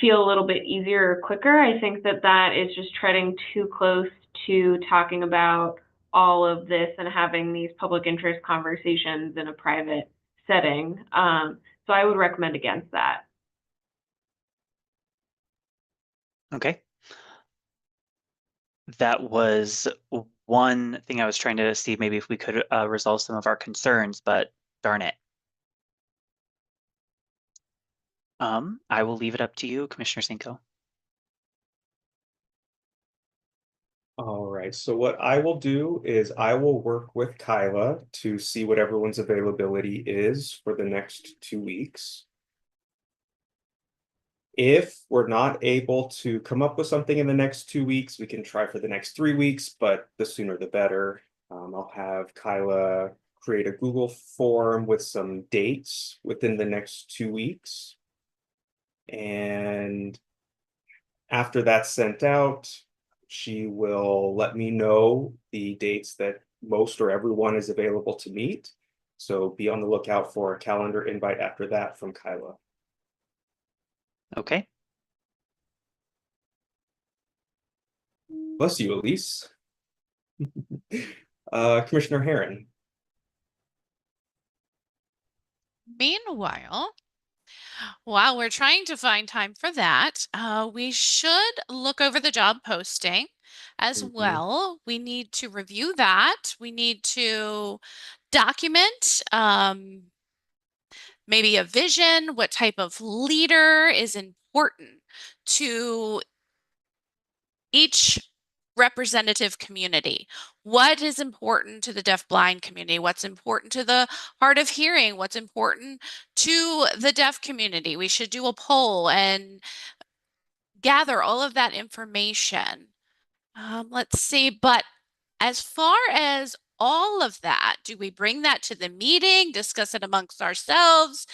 feel a little bit easier or quicker, I think that that is just treading too close to talking about all of this and having these public interest conversations in a private setting. So I would recommend against that. Okay. That was one thing I was trying to see maybe if we could resolve some of our concerns, but darn it. I will leave it up to you, Commissioner Cinco. All right, so what I will do is I will work with Kyla to see what everyone's availability is for the next 2 weeks. If we're not able to come up with something in the next 2 weeks, we can try for the next 3 weeks, but the sooner the better. I'll have Kyla create a Google form with some dates within the next 2 weeks. And after that's sent out, she will let me know the dates that most or everyone is available to meet. So be on the lookout for a calendar invite after that from Kyla. Okay. Bless you, Elise. Commissioner Herron. Meanwhile, while we're trying to find time for that, we should look over the job posting as well. We need to review that. We need to document maybe a vision, what type of leader is important to each representative community. What is important to the deaf-blind community? What's important to the hard of hearing? What's important to the deaf community? We should do a poll and gather all of that information. Let's see, but as far as all of that, do we bring that to the meeting, discuss it amongst ourselves?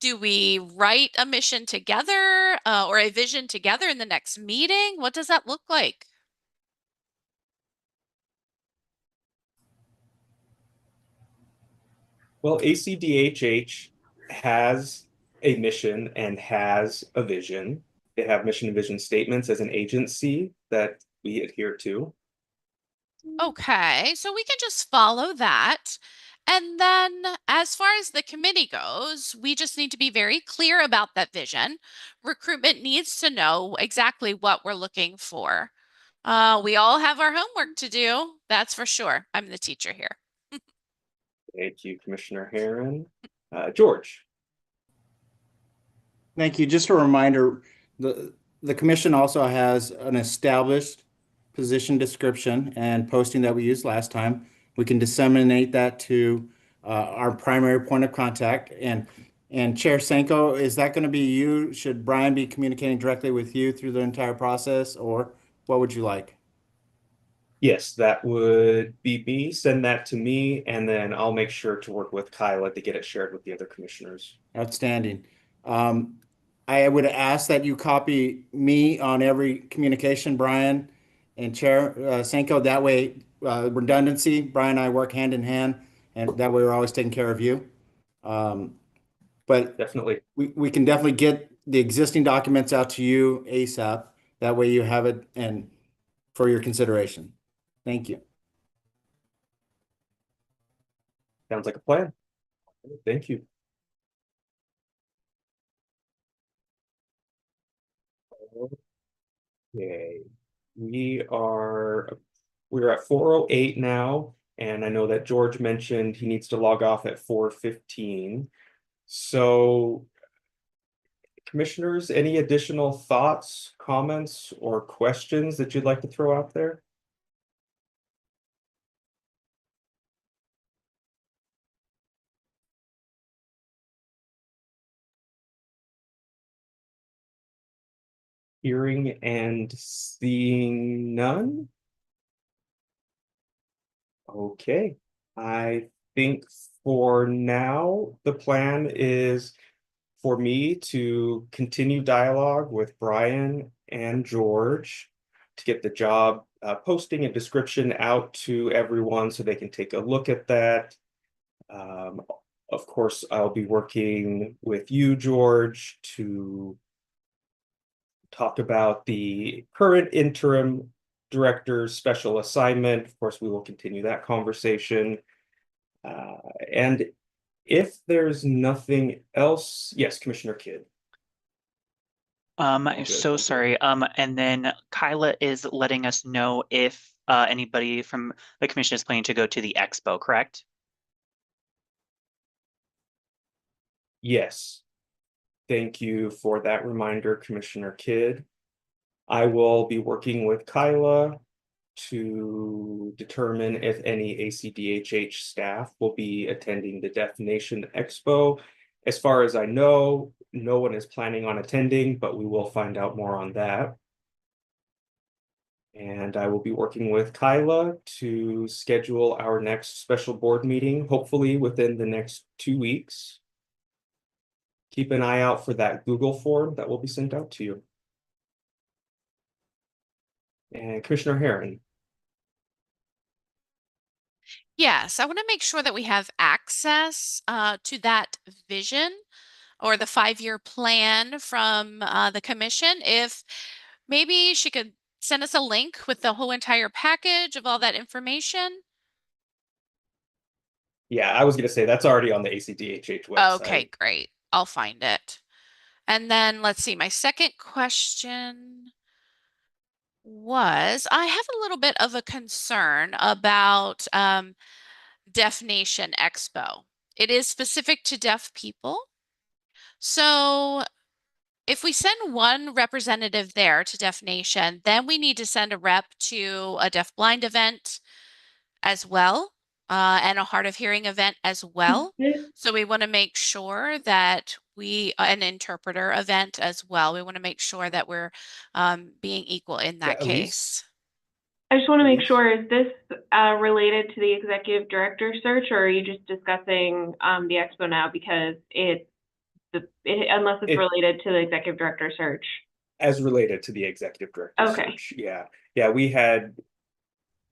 Do we write a mission together or a vision together in the next meeting? What does that look like? Well, ACDHH has a mission and has a vision. They have mission and vision statements as an agency that we adhere to. Okay, so we can just follow that. And then as far as the committee goes, we just need to be very clear about that vision. Recruitment needs to know exactly what we're looking for. We all have our homework to do. That's for sure. I'm the teacher here. Thank you, Commissioner Herron. George. Thank you. Just a reminder, the commission also has an established position description and posting that we used last time. We can disseminate that to our primary point of contact. And Chair Senko, is that going to be you? Should Brian be communicating directly with you through the entire process, or what would you like? Yes, that would be me. Send that to me, and then I'll make sure to work with Kyla to get it shared with the other commissioners. Outstanding. I would ask that you copy me on every communication, Brian and Chair Senko. That way, redundancy, Brian and I work hand in hand, and that way we're always taking care of you. But Definitely. we can definitely get the existing documents out to you ASAP. That way you have it and for your consideration. Thank you. Sounds like a plan. Thank you. Okay, we're at 4:08 now, and I know that George mentioned he needs to log off at 4:15. So, commissioners, any additional thoughts, comments, or questions that you'd like to throw out there? Hearing and seeing none? Okay, I think for now, the plan is for me to continue dialogue with Brian and George to get the job posting and description out to everyone so they can take a look at that. Of course, I'll be working with you, George, to talk about the current interim director's special assignment. Of course, we will continue that conversation. And if there's nothing else, yes, Commissioner Kidd. I'm good, so all good. sorry. And then Kyla is letting us know if anybody from the commission is planning to go to the expo, correct? Yes. Thank you for that reminder, Commissioner Kidd. I will be working with Kyla to determine if any ACDHH staff will be attending the Deaf Nation Expo. As far as I know, no one is planning on attending, but we will find out more on that. And I will be working with Kyla to schedule our next special board meeting, hopefully within the next 2 weeks. Keep an eye out for that Google form that will be sent out to you. And Commissioner Herron. Yes, I want to make sure that we have access to that vision or the 5-year plan from the commission. If maybe she could send us a link with the whole entire package of all that information. Yeah, I was going to say that's already on the ACDHH website. Okay, great. I'll find it. And then let's see, my second question was, I have a little bit of a concern about Deaf Nation Expo. It is specific to deaf people. So if we send one representative there to Deaf Nation, then we need to send a rep to a deaf blind event as well, and a hard of hearing event as well. So we want to make sure that an interpreter event as well. We want to make sure that we're being equal in that Yeah, Elise? case. I just want to make Elise? sure, is this related to the executive director search, or are you just discussing the expo now because unless it's related to the executive director search? As related to the executive director Okay. search. Yeah, we had,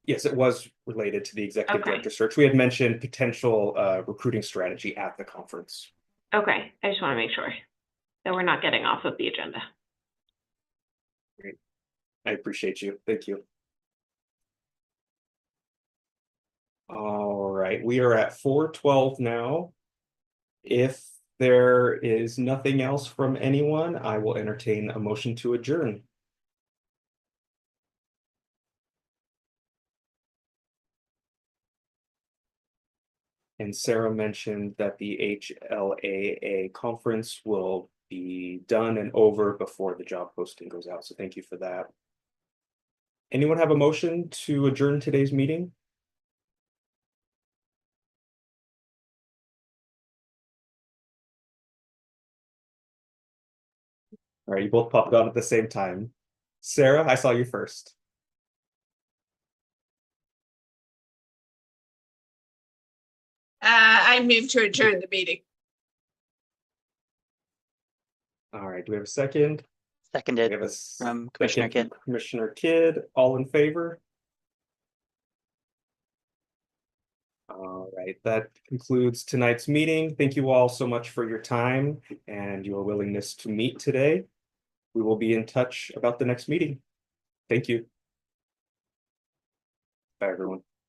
yes, it was related to the executive Okay. director search. We had mentioned potential recruiting strategy at the conference. Okay, I just want to make sure that we're not getting off of the agenda. Great. I appreciate you. Thank you. All right, we are at 4:12 now. If there is nothing else from anyone, I will entertain a motion to adjourn. And Sarah mentioned that the HLAA conference will be done and over before the job posting goes out. So thank you for that. Anyone have a motion to adjourn today's meeting? All right, you both popped on at the same time. Sarah, I saw you first. I move to adjourn the meeting. All right, do we have a second? We Seconded have a from Commissioner second from Kidd. Commissioner Kidd, all in favor? All right, that concludes tonight's meeting. Thank you all so much for your time and your willingness to meet today. We will be in touch about the next meeting. Thank you. Bye, everyone.